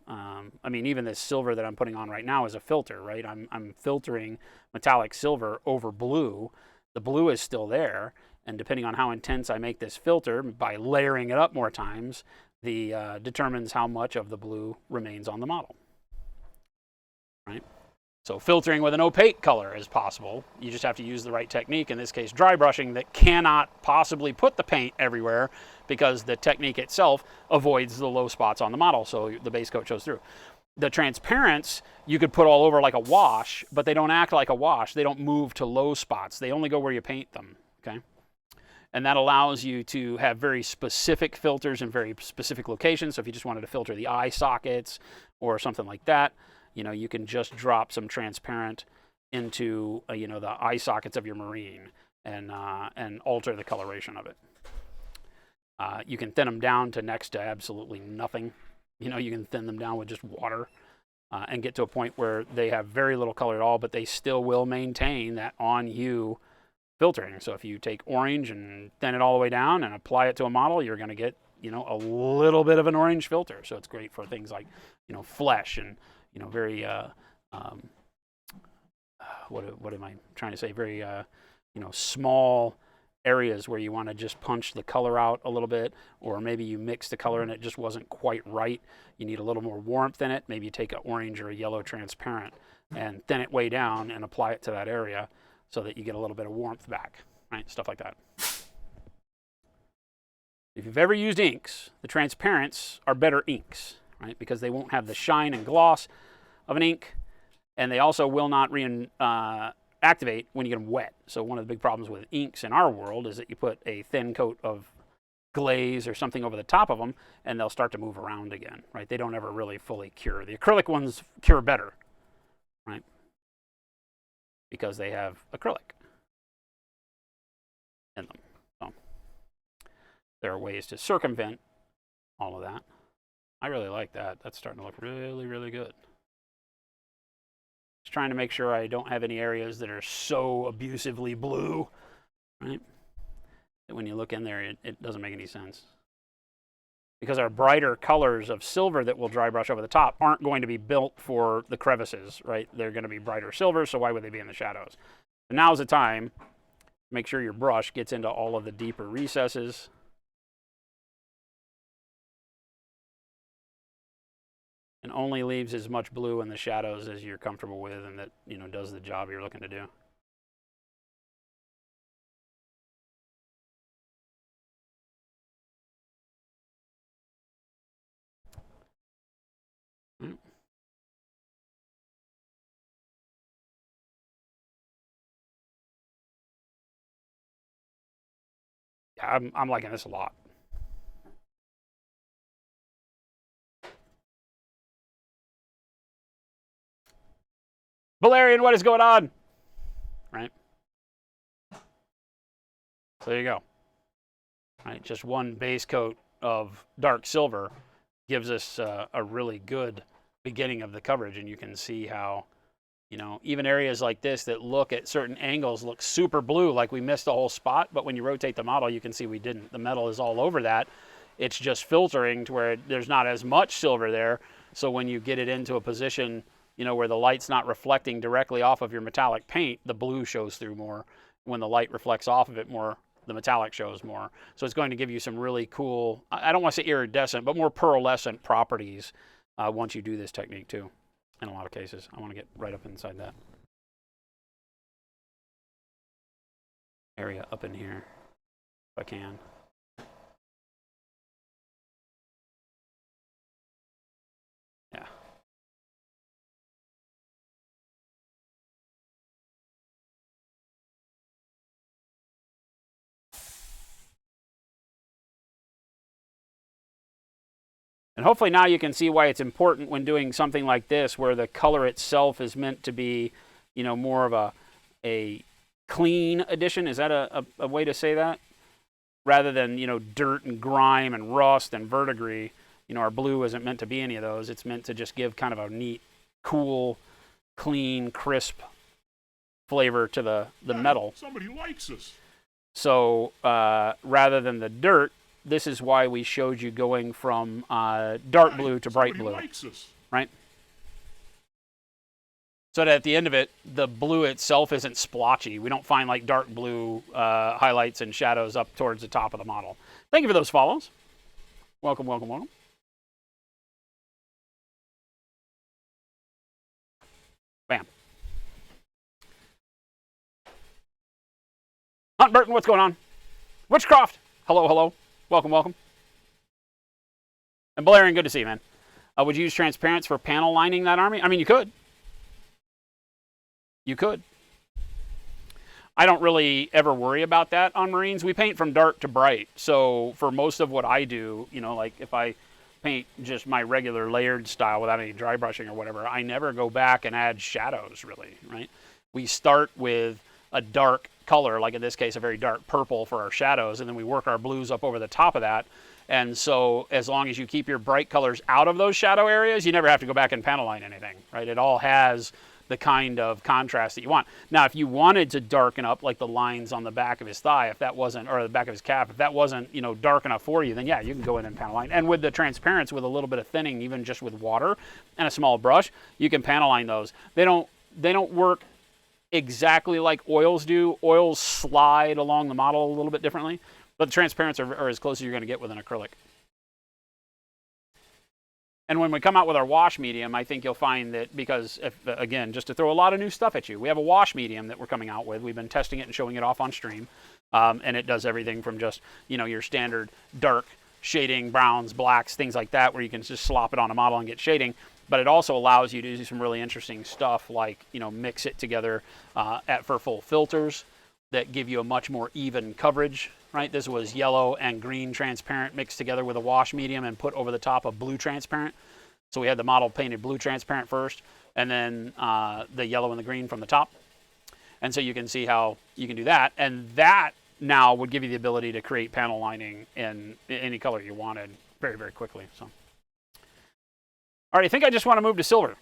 even this silver that I'm putting on right now is a filter, right? I'm filtering metallic silver over blue. The blue is still there, and depending on how intense I make this filter, by layering it up more times, determines how much of the blue remains on the model, right? So filtering with an opaque color is possible. You just have to use the right technique, in this case dry brushing, that cannot possibly put the paint everywhere, because the technique itself avoids the low spots on the model, so the base coat shows through. The transparents you could put all over like a wash, but they don't act like a wash. They don't move to low spots. They only go where you paint them, okay? And that allows you to have very specific filters in very specific locations. So if you just wanted to filter the eye sockets or something like that, you can just drop some transparent into the eye sockets of your marine, and alter the coloration of it. You can thin them down to next to absolutely nothing. You can thin them down with just water, and get to a point where they have very little color at all, but they still will maintain that on hue filtering. So if you take orange and thin it all the way down and apply it to a model, you're going to get a little bit of an orange filter. So it's great for things like flesh and very what am I trying to say? Very small areas where you want to just punch the color out a little bit, or maybe you mix the color and it just wasn't quite right. You need a little more warmth in it. Maybe you take an orange or a yellow transparent and thin it way down and apply it to that area, so that you get a little bit of warmth back, right? Stuff like that. If you've ever used inks, the transparents are better inks, right? Because they won't have the shine and gloss of an ink, and they also will not activate when you get them wet. So one of the big problems with inks in our world is that you put a thin coat of glaze or something over the top of them, and they'll start to move around again, right? They don't ever really fully cure. The acrylic ones cure better, right? Because they have acrylic in them. So there are ways to circumvent all of that. I really like that. That's starting to look really, really good. Just trying to make sure I don't have any areas that are so abusively blue, right? That when you look in there, it doesn't make any sense. Because our brighter colors of silver that we'll dry brush over the top aren't going to be built for the crevices, right? They're going to be brighter silver, so why would they be in the shadows? And now's the time to make sure your brush gets into all of the deeper recesses. And only leaves as much blue in the shadows as you're comfortable with, and that does the job you're looking to do. Yeah, I'm liking this a lot. Valerian, what is going on? Right? So there you go. Right, just one base coat of dark silver gives us a really good beginning of the coverage, and you can see how, even areas like this that look at certain angles look super blue, like we missed a whole spot, but when you rotate the model, you can see we didn't. The metal is all over that. It's just filtering to where there's not as much silver there, so when you get it into a position, where the light's not reflecting directly off of your metallic paint, the blue shows through more. When the light reflects off of it more the metallic shows more. So it's going to give you some really cool, I don't want to say iridescent, but more pearlescent properties once you do this technique too, in a lot of cases. I want to get right up inside that area up in here if I can. Yeah. And hopefully now you can see why it's important when doing something like this, where the color itself is meant to be, you know, more of a clean addition. Is that a way to say that? Rather than, you know, dirt and grime and rust and verdigris. You know, our blue isn't meant to be any of those. It's meant to just give kind of a neat, cool, clean, crisp flavor to the metal. Somebody likes us. So rather than the dirt, this is why we showed you going from dark blue to bright blue, right? So that at the end of it, the blue itself isn't splotchy. We don't find like dark blue highlights and shadows up towards the top of the model. Thank you for those follows. Welcome, welcome, welcome. Bam. Hunt Burton, what's going on? Witchcroft, hello, hello. Welcome, welcome. And Valerian, good to see you, man. Would you use transparents for panel lining that army? I mean, you could. You could. I don't really ever worry about that on Marines. We paint from dark to bright. So for most of what I do, you know, like if I paint just my regular layered style without any dry brushing or whatever, I never go back and add shadows really, right? We start with a dark color, like in this case, a very dark purple for our shadows, and then we work our blues up over the top of that. And so as long as you keep your bright colors out of those shadow areas, you never have to go back and panel line anything, right? It all has the kind of contrast that you want. Now, if you wanted to darken up like the lines on the back of his thigh, if that wasn't, or the back of his calf, if that wasn't, you know, dark enough for you, then yeah, you can go in and panel line. And with the transparents, with a little bit of thinning, even just with water and a small brush, you can panel line those. They don't work exactly like oils do. Oils slide along the model a little bit differently, but the transparents are as close as you're going to get with an acrylic. And when we come out with our wash medium, I think you'll find that, because, again, just to throw a lot of new stuff at you, we have a wash medium that we're coming out with. We've been testing it and showing it off on stream. And it does everything from just, you know, your standard dark shading, browns, blacks, things like that, where you can just slop it on a model and get shading. But it also allows you to do some really interesting stuff like, you know, mix it together for full filters that give you a much more even coverage, right? This was yellow and green transparent mixed together with a wash medium and put over the top of blue transparent. So we had the model painted blue transparent first, and then the yellow and the green from the top. And so you can see how you can do that. And that now would give you the ability to create panel lining in any color you wanted very, very quickly. So. All right, I think I just want to move to silver.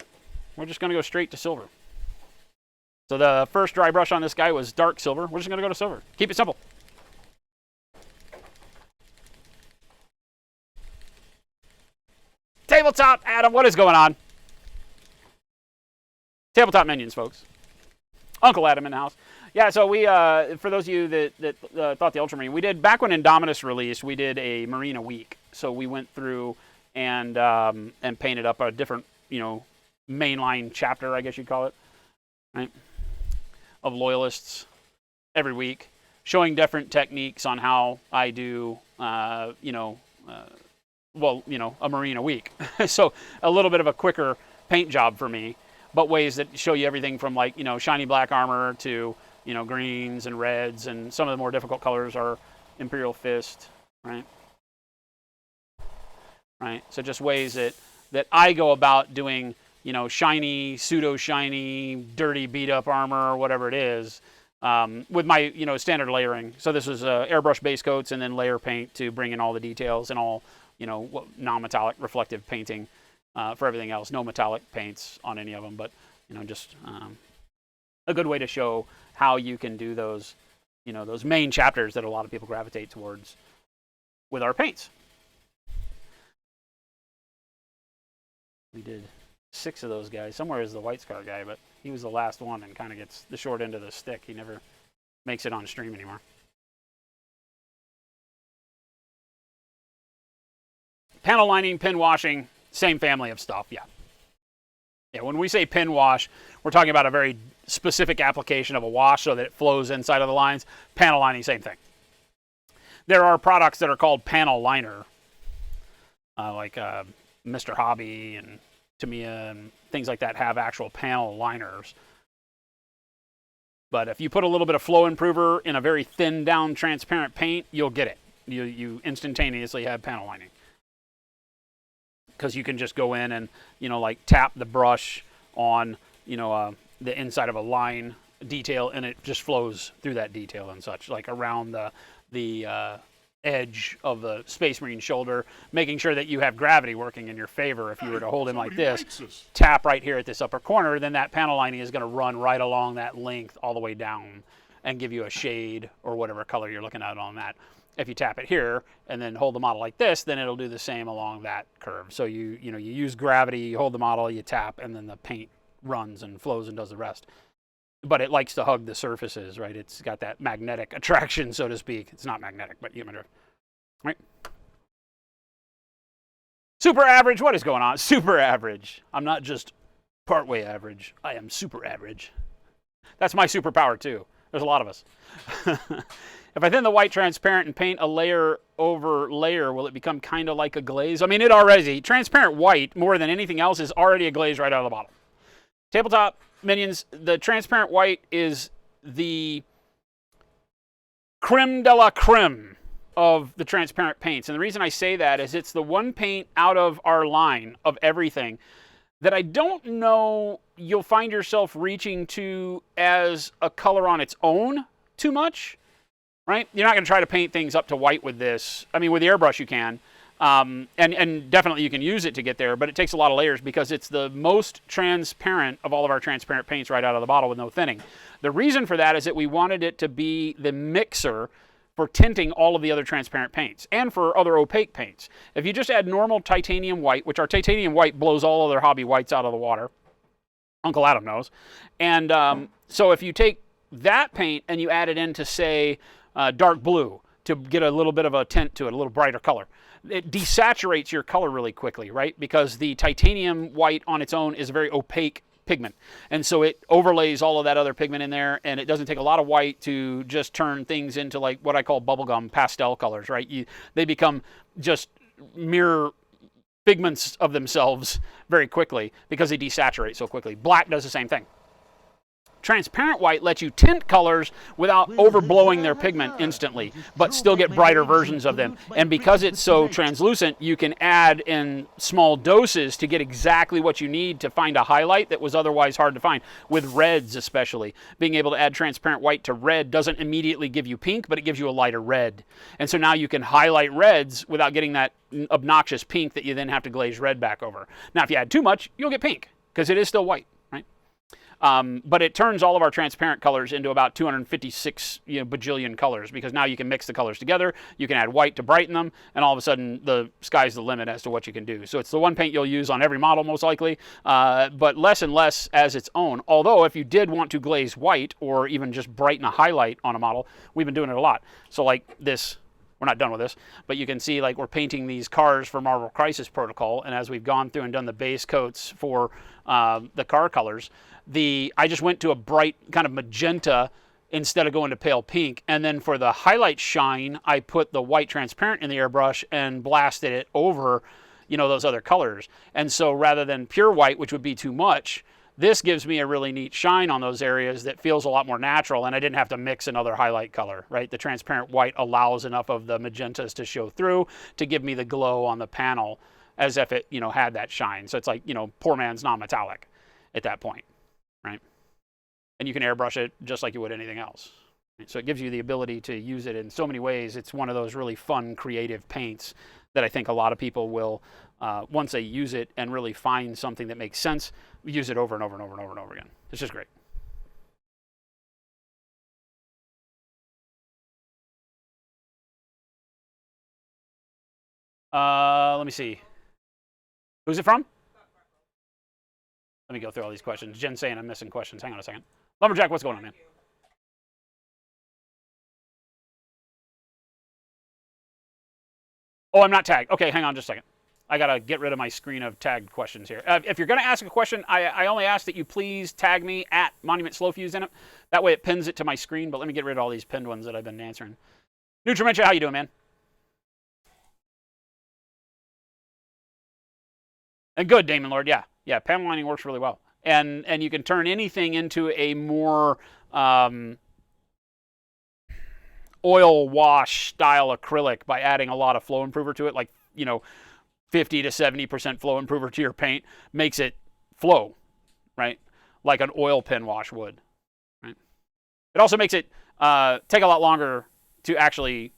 We're just going to go straight to silver. So the first dry brush on this guy was dark silver. We're just going to go to silver. Keep it simple. Tabletop, Adam, what is going on? Tabletop minions, folks. Uncle Adam in the house. Yeah, so we, for those of you that thought the Ultramarine, we did, back when Indominus released, we did a Marine a week. So we went through and painted up a different, you know, mainline chapter, I guess you'd call it, right, of Loyalists every week, showing different techniques on how I do, you know, well, you know, a Marine a week. So a little bit of a quicker paint job for me, but ways that show you everything from, like, you know, shiny black armor to, you know, greens and reds, and some of the more difficult colors are Imperial Fist, right? Right. So just ways that I go about doing, you know, shiny, pseudo shiny, dirty, beat up armor, or whatever it is, with my, you know, standard layering. So this was airbrush base coats and then layer paint to bring in all the details and all, you know, non-metallic reflective painting for everything else. No metallic paints on any of them, but, you know, just a good way to show how you can do those, you know, those main chapters that a lot of people gravitate towards with our paints. We did 6 of those guys. Somewhere is the White Scar guy, but he was the last one and kind of gets the short end of the stick. He never makes it on stream anymore. Panel lining, pin washing, same family of stuff, yeah. Yeah, when we say pin wash, we're talking about a very specific application of a wash so that it flows inside of the lines. Panel lining, same thing. There are products that are called panel liner, like Mr. Hobby and Tamiya and things like that have actual panel liners. But if you put a little bit of flow improver in a very thin down transparent paint, you'll get it. You instantaneously have panel lining. Because you can just go in and, like tap the brush on, the inside of a line detail, and it just flows through that detail and such, like around the edge of the Space Marine shoulder, making sure that you have gravity working in your favor. If you were to hold him like this, tap right here at this upper corner, then that panel lining is going to run right along that length all the way down and give you a shade or whatever color you're looking at on that. If you tap it here and then hold the model like this, then it'll do the same along that curve. So you use gravity, you hold the model, you tap, and then the paint runs and flows and does the rest. But it likes to hug the surfaces, right? It's got that magnetic attraction, so to speak. It's not magnetic, but you get my drift. Right? Super average, what is going on? Super average. I'm not just partway average. I am super average. That's my superpower too. There's a lot of us. If I thin the white transparent and paint a layer over layer, will it become kind of like a glaze? I mean, it already, transparent white, more than anything else, is already a glaze right out of the bottle. Tabletop Minions, the transparent white is the creme de la creme of the transparent paints. And the reason I say that is it's the one paint out of our line of everything that I don't know you'll find yourself reaching to as a color on its own too much, right? You're not going to try to paint things up to white with this. I mean, with the airbrush you can. And definitely you can use it to get there, but it takes a lot of layers because it's the most transparent of all of our transparent paints right out of the bottle with no thinning. The reason for that is that we wanted it to be the mixer for tinting all of the other transparent paints and for other opaque paints. If you just add normal titanium white, which our titanium white blows all other hobby whites out of the water, Uncle Adam knows, and so if you take that paint and you add it into, say, dark blue to get a little bit of a tint to it, a little brighter color, it desaturates your color really quickly, right? Because the titanium white on its own is a very opaque pigment. And so it overlays all of that other pigment in there, and it doesn't take a lot of white to just turn things into like what I call bubblegum pastel colors, right? They become just mere pigments of themselves very quickly because they desaturate so quickly. Black does the same thing. Transparent white lets you tint colors without overblowing their pigment instantly, but still get brighter versions of them. And because it's so translucent, you can add in small doses to get exactly what you need to find a highlight that was otherwise hard to find. With reds especially, being able to add transparent white to red doesn't immediately give you pink, but it gives you a lighter red. And so now you can highlight reds without getting that obnoxious pink that you then have to glaze red back over. Now, if you add too much, you'll get pink because it is still white. But it turns all of our transparent colors into about 256 bajillion colors because now you can mix the colors together, you can add white to brighten them, and all of a sudden the sky's the limit as to what you can do. So it's the one paint you'll use on every model most likely, but less and less as its own. Although if you did want to glaze white or even just brighten a highlight on a model, we've been doing it a lot. So like this, we're not done with this, but you can see like we're painting these cars for Marvel Crisis Protocol, and as we've gone through and done the base coats for the car colors, I just went to a bright kind of magenta instead of going to pale pink, and then for the highlight shine, I put the white transparent in the airbrush and blasted it over, those other colors. And so rather than pure white, which would be too much, this gives me a really neat shine on those areas that feels a lot more natural, and I didn't have to mix another highlight color, right? The transparent white allows enough of the magentas to show through to give me the glow on the panel as if it, had that shine. So it's like, poor man's non-metallic at that point, right? And you can airbrush it just like you would anything else. So it gives you the ability to use it in so many ways. It's one of those really fun, creative paints that I think a lot of people will, once they use it and really find something that makes sense, use it over and over and over and over and over again. It's just great. Let me see. Who's it from? Let me go through all these questions. Jen's saying I'm missing questions. Hang on a second. Lumberjack, what's going on, man? Oh, I'm not tagged. Okay, hang on just a second. I got to get rid of my screen of tagged questions here. If you're going to ask a question, I only ask that you please tag me at Monument Slowfuse in it. That way it pins it to my screen, but let me get rid of all these pinned ones that I've been answering. Nutrimentia, how you doing, man? And good, Damon Lord. Yeah, yeah. Panel lining works really well, and you can turn anything into a more oil wash style acrylic by adding a lot of flow improver to it, like 50 to 70% flow improver to your paint makes it flow, right? Like an oil pen wash would, right? It also makes it take a lot longer to actually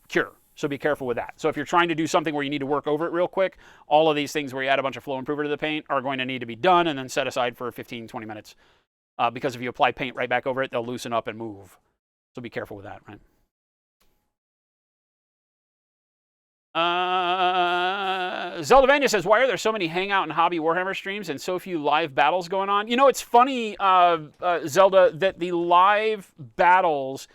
cure. So be careful with that. So if you're trying to do something where you need to work over it real quick, all of these things where you add a bunch of flow improver to the paint are going to need to be done and then set aside for 15, 20 minutes. Because if you apply paint right back over it, they'll loosen up and move. So be careful with that, right? Zeldavania says, why are there so many Hangout and Hobby Warhammer streams and so few live battles going on? It's funny, Zelda, that the live battles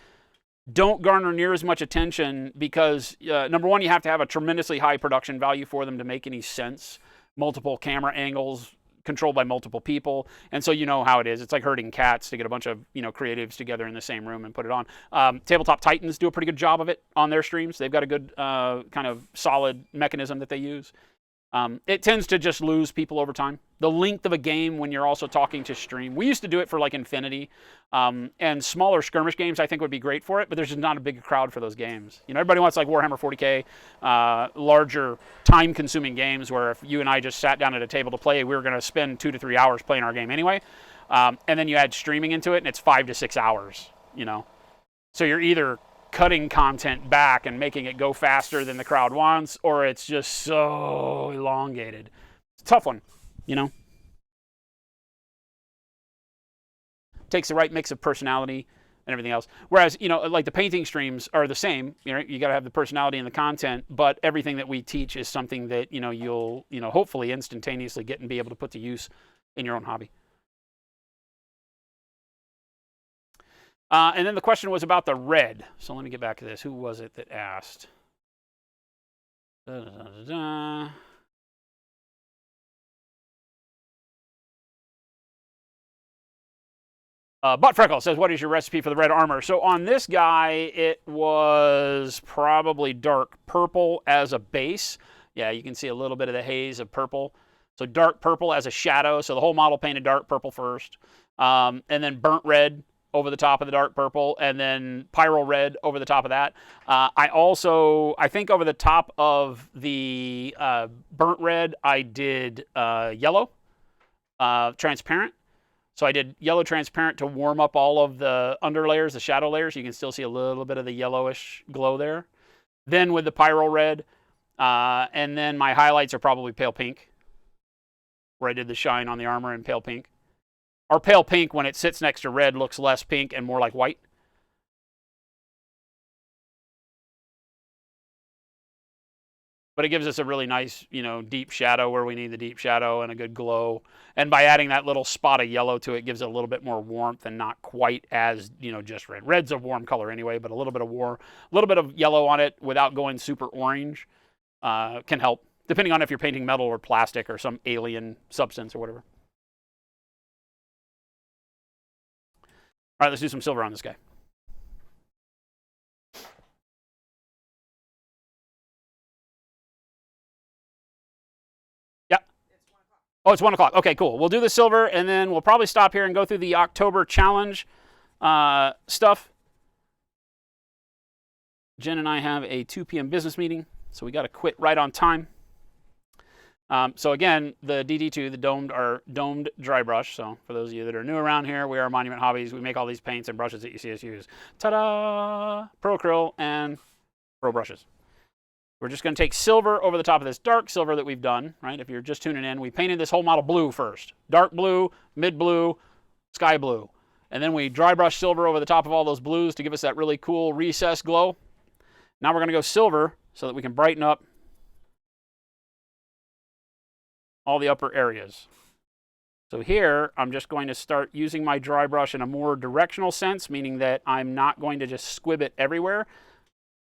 don't garner near as much attention because, number one, you have to have a tremendously high production value for them to make any sense. Multiple camera angles, controlled by multiple people, and so you know how it is. It's like herding cats to get a bunch of creatives together in the same room and put it on. Tabletop Titans do a pretty good job of it on their streams. They've got a good kind of solid mechanism that they use. It tends to just lose people over time. The length of a game when you're also talking to stream. We used to do it for like Infinity, and smaller skirmish games I think would be great for it, but there's just not a big crowd for those games. Everybody wants like Warhammer 40K, larger time-consuming games where if you and I just sat down at a table to play, we were going to spend 2 to 3 hours playing our game anyway. And then you add streaming into it, and it's 5 to 6 hours, So you're either cutting content back and making it go faster than the crowd wants, or it's just so elongated. It's a tough one, Takes the right mix of personality and everything else. Whereas, like the painting streams are the same. You got to have the personality and the content, but everything that we teach is something that, you'll, hopefully instantaneously get and be able to put to use in your own hobby. And then the question was about the red. So let me get back to this. Who was it that asked? Butt Freckle says, what is your recipe for the red armor? So on this guy, it was probably dark purple as a base. Yeah, you can see a little bit of the haze of purple. So dark purple as a shadow. So the whole model painted dark purple first. And then burnt red over the top of the dark purple, and then pyro red over the top of that. I think over the top of the burnt red, I did yellow, transparent. So I did yellow transparent to warm up all of the under layers, the shadow layers. You can still see a little bit of the yellowish glow there. Then with the pyro red, and then my highlights are probably pale pink, where I did the shine on the armor in pale pink. Our pale pink, when it sits next to red, looks less pink and more like white. But it gives us a really nice, deep shadow where we need the deep shadow and a good glow. And by adding that little spot of yellow to it, gives it a little bit more warmth and not quite as, just red. Red's a warm color anyway, but a little bit of yellow on it without going super orange can help, depending on if you're painting metal or plastic or some alien substance or whatever. All right, let's do some silver on this guy. Yeah. Oh, it's 1 o'clock. Okay, cool. We'll do the silver, and then we'll probably stop here and go through the October challenge stuff. Jen and I have a 2 p.m. business meeting, so we got to quit right on time. So again, the DD2, the domed dry brush. So for those of you that are new around here, we are Monument Hobbies. We make all these paints and brushes that you see us use. Ta-da! Pro Acryl and Pro brushes. We're just going to take silver over the top of this dark silver that we've done, right? If you're just tuning in, we painted this whole model blue first. Dark blue, mid blue, sky blue. And then we dry brush silver over the top of all those blues to give us that really cool recessed glow. Now we're going to go silver so that we can brighten up all the upper areas. So here, I'm just going to start using my dry brush in a more directional sense, meaning that I'm not going to just squib it everywhere.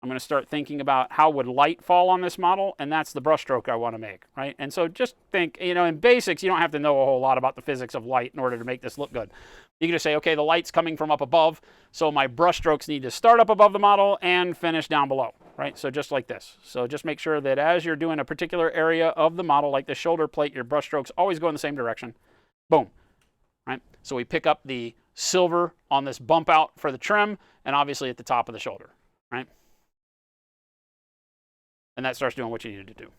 I'm going to start thinking about how would light fall on this model, and that's the brush stroke I want to make, right? And so just think, you know, in basics, you don't have to know a whole lot about the physics of light in order to make this look good. You can just say, okay, the light's coming from up above, so my brush strokes need to start up above the model and finish down below, right? So just like this. So just make sure that as you're doing a particular area of the model, like the shoulder plate, your brush strokes always go in the same direction. Boom, right? So we pick up the silver on this bump out for the trim, and obviously at the top of the shoulder, right? And that starts doing what you needed to do.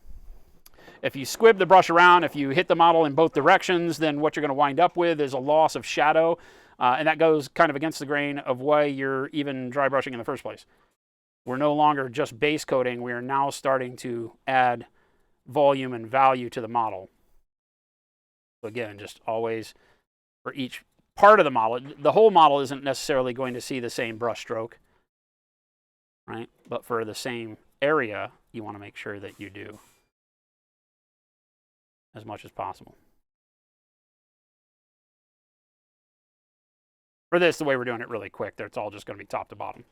If you squib the brush around, if you hit the model in both directions, then what you're going to wind up with is a loss of shadow, and that goes kind of against the grain of why you're even dry brushing in the first place. We're no longer just base coating, we are now starting to add volume and value to the model. So again, just always for each part of the model, the whole model isn't necessarily going to see the same brush stroke, right? But for the same area, you want to make sure that you do as much as possible. For this, the way we're doing it really quick, it's all just going to be top to bottom.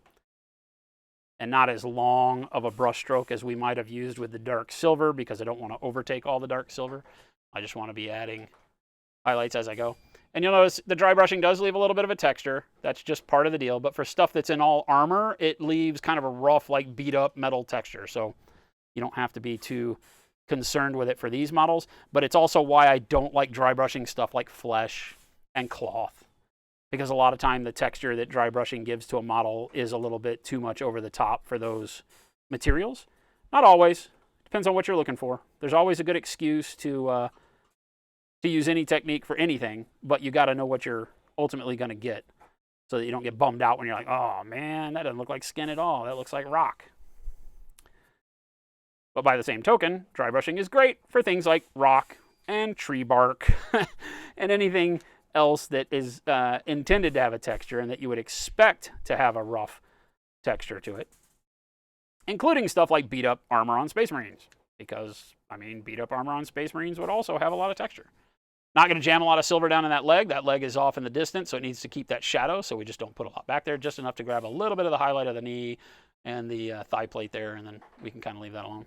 And not as long of a brush stroke as we might have used with the dark silver, because I don't want to overtake all the dark silver. I just want to be adding highlights as I go. And you'll notice the dry brushing does leave a little bit of a texture. That's just part of the deal. But for stuff that's in all armor, it leaves kind of a rough, like beat up metal texture. So you don't have to be too concerned with it for these models. But it's also why I don't like dry brushing stuff like flesh and cloth. Because a lot of time the texture that dry brushing gives to a model is a little bit too much over the top for those materials. Not always. Depends on what you're looking for. There's always a good excuse to use any technique for anything, but you got to know what you're ultimately going to get so that you don't get bummed out when you're like, oh man, that doesn't look like skin at all. That looks like rock. But by the same token, dry brushing is great for things like rock and tree bark and anything else that is intended to have a texture and that you would expect to have a rough texture to it, including stuff like beat up armor on Space Marines, because, I mean, beat up armor on Space Marines would also have a lot of texture. Not going to jam a lot of silver down in that leg. That leg is off in the distance, so it needs to keep that shadow, so we just don't put a lot back there, just enough to grab a little bit of the highlight of the knee and the thigh plate there, and then we can kind of leave that alone.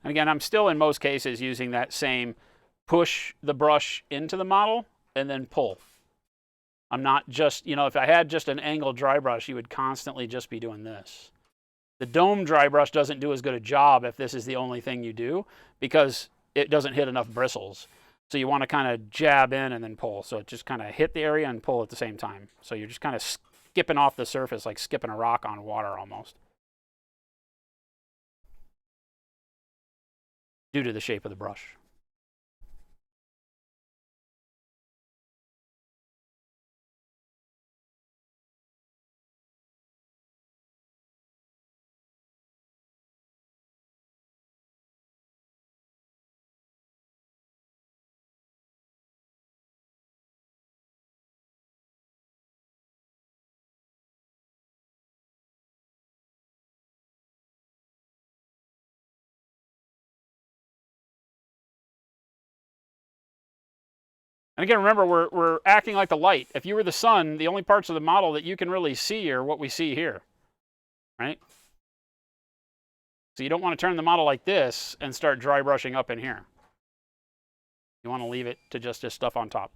And again, I'm still in most cases using that same push the brush into the model and then pull. I'm not just, you know, if I had just an angled dry brush, you would constantly just be doing this. The dome dry brush doesn't do as good a job if this is the only thing you do, because it doesn't hit enough bristles. So you want to kind of jab in and then pull. So it just kind of hit the area and pull at the same time. So you're just kind of skipping off the surface like skipping a rock on water almost, due to the shape of the brush. And again, remember, we're acting like the light. If you were the sun, the only parts of the model that you can really see are what we see here, right? So you don't want to turn the model like this and start dry brushing up in here. You want to leave it to just this stuff on top.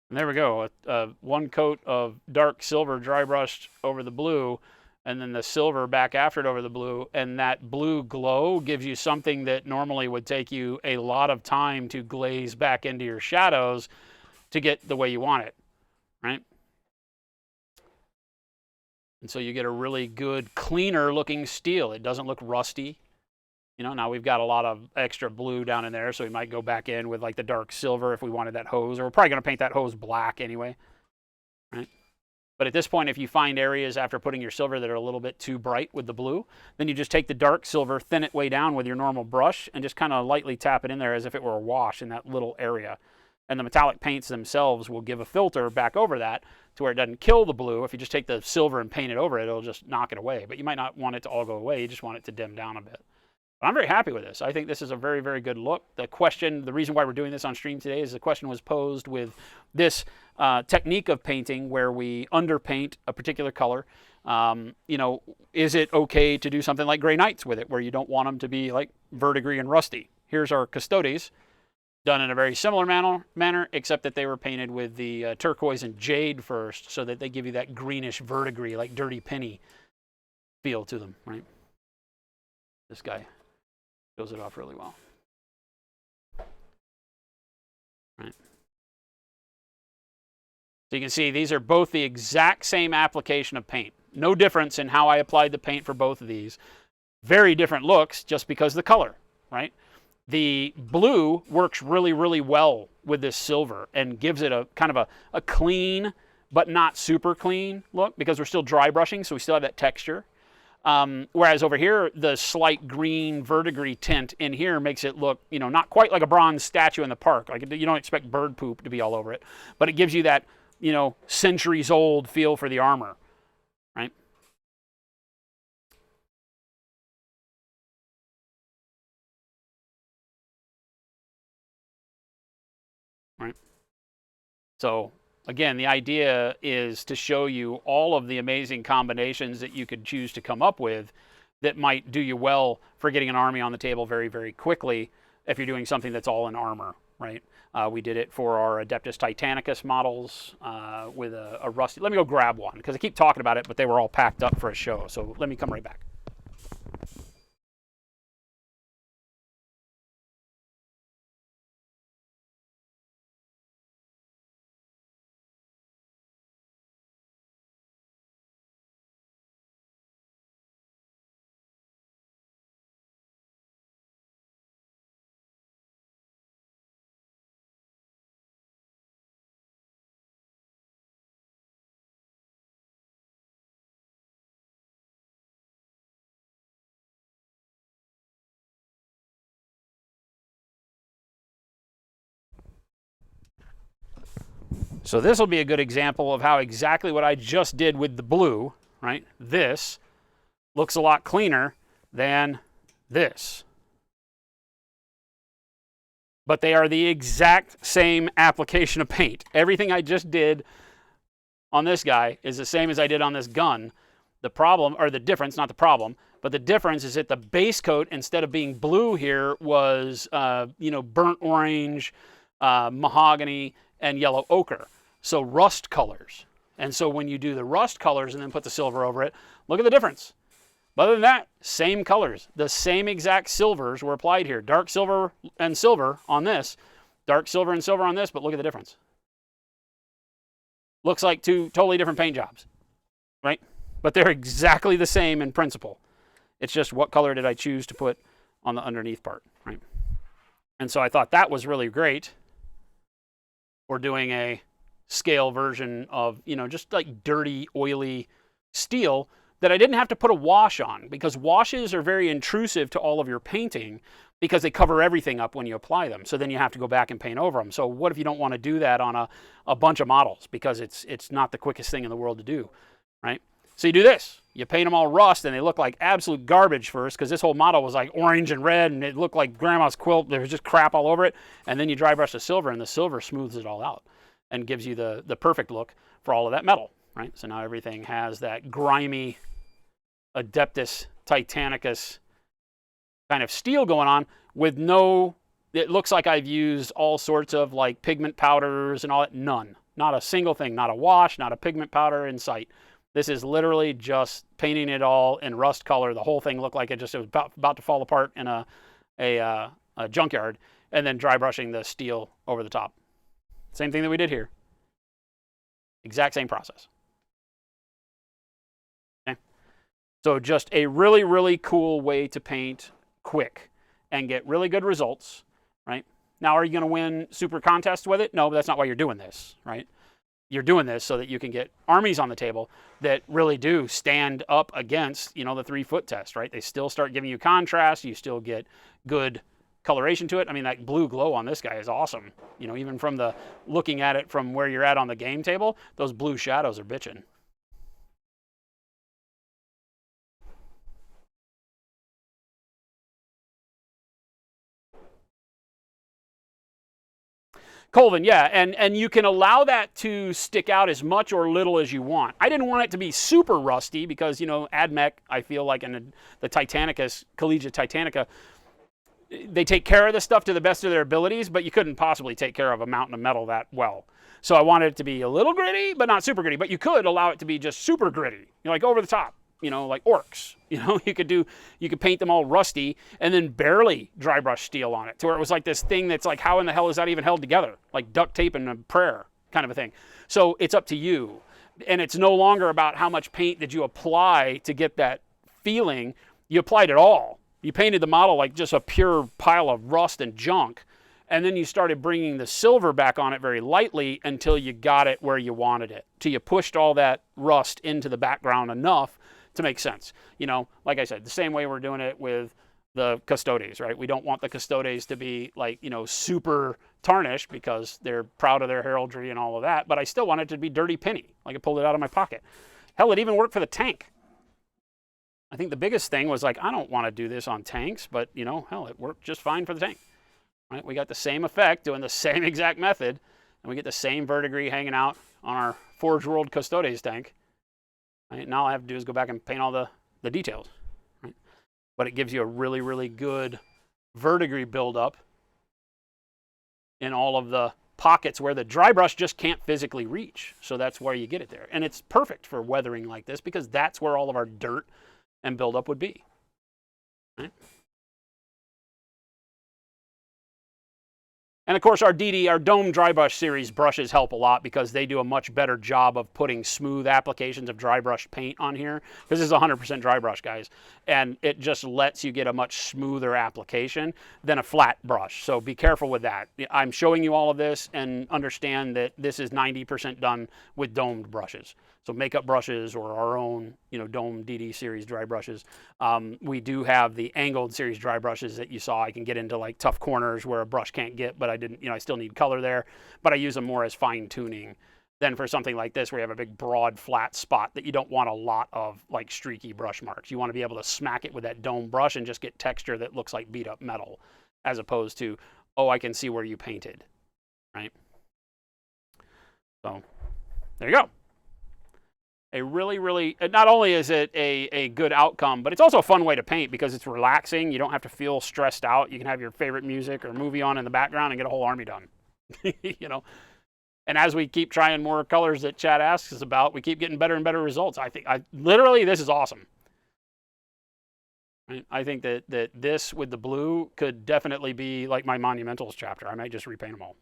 And there we go, one coat of dark silver dry brushed over the blue, and then the silver back after it over the blue, and that blue glow gives you something that normally would take you a lot of time to glaze back into your shadows to get the way you want it, right? And so you get a really good, cleaner looking steel. It doesn't look rusty. You know, now we've got a lot of extra blue down in there, so we might go back in with like the dark silver if we wanted that hose, or we're probably going to paint that hose black anyway, right? But at this point, if you find areas after putting your silver that are a little bit too bright with the blue, then you just take the dark silver, thin it way down with your normal brush, and just kind of lightly tap it in there as if it were a wash in that little area. And the metallic paints themselves will give a filter back over that to where it doesn't kill the blue. If you just take the silver and paint it over it, it'll just knock it away. But you might not want it to all go away. You just want it to dim down a bit. But I'm very happy with this. I think this is a very, very good look. The reason why we're doing this on stream today is the question was posed with this technique of painting where we underpaint a particular color. You know, is it okay to do something like Gray Knights with it where you don't want them to be like verdigris and rusty? Here's our Custodies, done in a very similar manner, except that they were painted with the turquoise and jade first, so that they give you that greenish verdigris, like dirty penny feel to them, right? This guy shows it off really well. Right. So you can see these are both the exact same application of paint. No difference in how I applied the paint for both of these. Very different looks just because of the color, right? The blue works really, really well with this silver and gives it a kind of a clean, but not super clean look because we're still dry brushing, so we still have that texture. Whereas over here, the slight green verdigris tint in here makes it look, you know, not quite like a bronze statue in the park. Like you don't expect bird poop to be all over it, but it gives you that, you know, centuries old feel for the armor, right? Right. So again, the idea is to show you all of the amazing combinations that you could choose to come up with that might do you well for getting an army on the table very, very quickly if you're doing something that's all in armor, right? We did it for our Adeptus Titanicus models with a rusty. Let me go grab one because I keep talking about it, but they were all packed up for a show. So let me come right back. So this will be a good example of how exactly what I just did with the blue, right? This looks a lot cleaner than this. But they are the exact same application of paint. Everything I just did on this guy is the same as I did on this gun. The problem, or the difference, not the problem, but the difference is that the base coat, instead of being blue here, was you know, burnt orange, mahogany, and yellow ochre. So rust colors. And so when you do the rust colors and then put the silver over it, look at the difference. But other than that, same colors. The same exact silvers were applied here. Dark silver and silver on this. Dark silver and silver on this, but look at the difference. Looks like two totally different paint jobs, right? But they're exactly the same in principle. It's just what color did I choose to put on the underneath part, right? And so I thought that was really great. We're doing a scale version of, you know, just like dirty, oily steel that I didn't have to put a wash on, because washes are very intrusive to all of your painting because they cover everything up when you apply them. So then you have to go back and paint over them. So what if you don't want to do that on a bunch of models, because it's not the quickest thing in the world to do, right? So you do this. You paint them all rust and they look like absolute garbage first, because this whole model was like orange and red and it looked like grandma's quilt. There was just crap all over it. And then you dry brush the silver and the silver smooths it all out and gives you the perfect look for all of that metal, right? So now everything has that grimy Adeptus Titanicus kind of steel going on with no, it looks like I've used all sorts of like pigment powders and all that. None. Not a single thing. Not a wash, not a pigment powder in sight. This is literally just painting it all in rust color. The whole thing looked like it was about to fall apart in a junkyard, and then dry brushing the steel over the top. Same thing that we did here. Exact same process. So just a really, really cool way to paint quick and get really good results, right? Now, are you going to win super contests with it? No, but that's not why you're doing this, right? You're doing this so that you can get armies on the table that really do stand up against, the 3-foot test, right? They still start giving you contrast. You still get good coloration to it. I mean, that blue glow on this guy is awesome. Even from the looking at it from where you're at on the game table, those blue shadows are bitching. Colvin, yeah, and you can allow that to stick out as much or little as you want. I didn't want it to be super rusty because, AdMech, I feel like in the Titanicus, Collegiate Titanica, they take care of the stuff to the best of their abilities, but you couldn't possibly take care of a mountain of metal that well. So I wanted it to be a little gritty, but not super gritty. But you could allow it to be just super gritty, like over the top. Like orcs. You could paint them all rusty and then barely dry brush steel on it to where it was like this thing that's like, how in the hell is that even held together? Like duct tape and a prayer kind of a thing. So it's up to you. And it's no longer about how much paint did you apply to get that feeling. You applied it all. You painted the model like just a pure pile of rust and junk. And then you started bringing the silver back on it very lightly until you got it where you wanted it. Till you pushed all that rust into the background enough to make sense. Like I said, the same way we're doing it with the Custodies, right? We don't want the Custodies to be like, super tarnished because they're proud of their heraldry and all of that, but I still want it to be dirty penny. Like I pulled it out of my pocket. Hell, it even worked for the tank. I think the biggest thing was like, I don't want to do this on tanks, but hell, it worked just fine for the tank. Right? We got the same effect doing the same exact method, and we get the same verdigris hanging out on our Forge World Custodies tank. Right? Now all I have to do is go back and paint all the details. Right? But it gives you a really, really good verdigris buildup in all of the pockets where the dry brush just can't physically reach. So that's where you get it there. And it's perfect for weathering like this because that's where all of our dirt and buildup would be. Right? And of course, our Dome Dry Brush series brushes help a lot because they do a much better job of putting smooth applications of dry brush paint on here. Because this is 100% dry brush, guys. And it just lets you get a much smoother application than a flat brush. So be careful with that. I'm showing you all of this and understand that this is 90% done with domed brushes. So makeup brushes or our own, Dome DD series dry brushes. We do have the angled series dry brushes that you saw. I can get into like tough corners where a brush can't get, but I still need color there. But I use them more as fine tuning than for something like this where you have a big broad flat spot that you don't want a lot of like streaky brush marks. You want to be able to smack it with that dome brush and just get texture that looks like beat up metal as opposed to, oh, I can see where you painted, right? So there you go. A really, really, not only is it a good outcome, but it's also a fun way to paint because it's relaxing. You don't have to feel stressed out. You can have your favorite music or movie on in the background and get a whole army done. And as we keep trying more colors that Chad asks us about, we keep getting better and better results. Literally, this is awesome. Right? I think that this with the blue could definitely be like my Monumentals chapter. I might just repaint them all.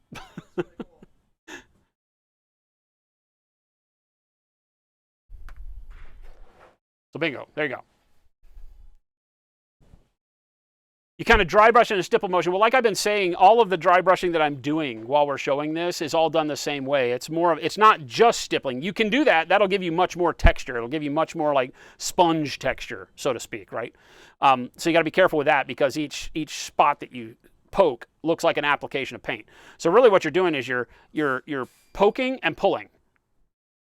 So bingo, there you go. You kind of dry brush in a stipple motion. Well, like I've been saying, all of the dry brushing that I'm doing while we're showing this is all done the same way. It's not just stippling. You can do that. That'll give you much more texture. It'll give you much more like sponge texture, so to speak, right? So you got to be careful with that because each spot that you poke looks like an application of paint. So really what you're doing is you're poking and pulling.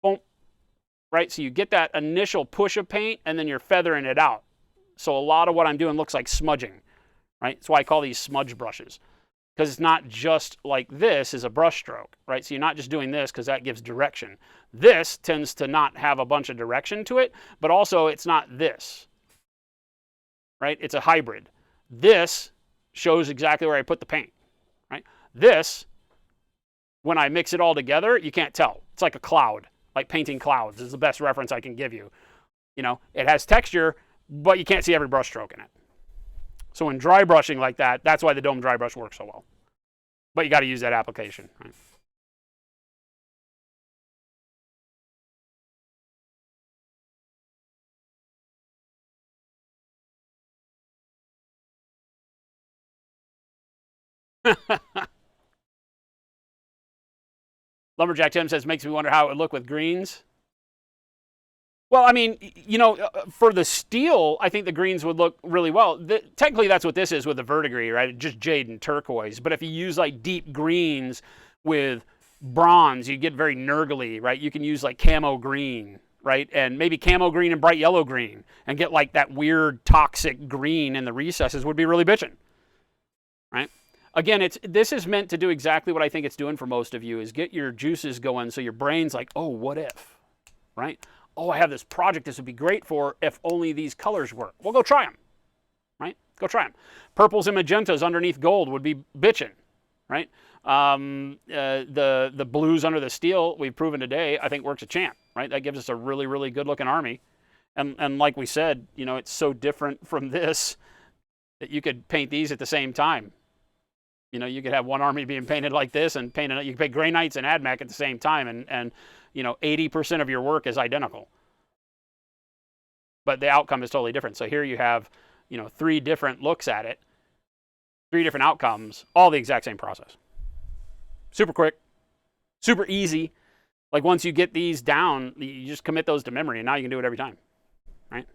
Boom. Right? So you get that initial push of paint and then you're feathering it out. So a lot of what I'm doing looks like smudging, right? That's why I call these smudge brushes because it's not just like this is a brush stroke, right? So you're not just doing this because that gives direction. This tends to not have a bunch of direction to it, but also it's not this, right? It's a hybrid. This shows exactly where I put the paint, right? This, when I mix it all together, you can't tell. It's like a cloud. Like painting clouds is the best reference I can give you. It has texture, but you can't see every brush stroke in it. So in dry brushing like that, that's why the Dome dry brush works so well. But you got to use that application, right? Lumberjack Tim says, makes me wonder how it would look with greens. Well, I mean, you know, for the steel, I think the greens would look really well. Technically, that's what this is with the verdigris, right? Just jade and turquoise. But if you use like deep greens with bronze, you get very nurgly, right? You can use like camo green, right? And maybe camo green and bright yellow green and get like that weird toxic green in the recesses would be really bitchin', right? Again, this is meant to do exactly what I think it's doing for most of you, is get your juices going so your brain's like, oh, what if, right? Oh, I have this project this would be great for if only these colors work. Well, go try them, right? Go try them. Purples and magentas underneath gold would be bitchin', right? The blues under the steel, we've proven today, I think works a champ, right? That gives us a really, really good looking army. And like we said, you know, it's so different from this that you could paint these at the same time. You know, you could have one army being painted like this and painted, you could paint Grey Knights and AdMech at the same time, and you know, 80% of your work is identical. But the outcome is totally different. So here you have, you know, 3 different looks at it, 3 different outcomes, all the exact same process. Super quick, super easy. Like once you get these down, you just commit those to memory, and now you can do it every time, right?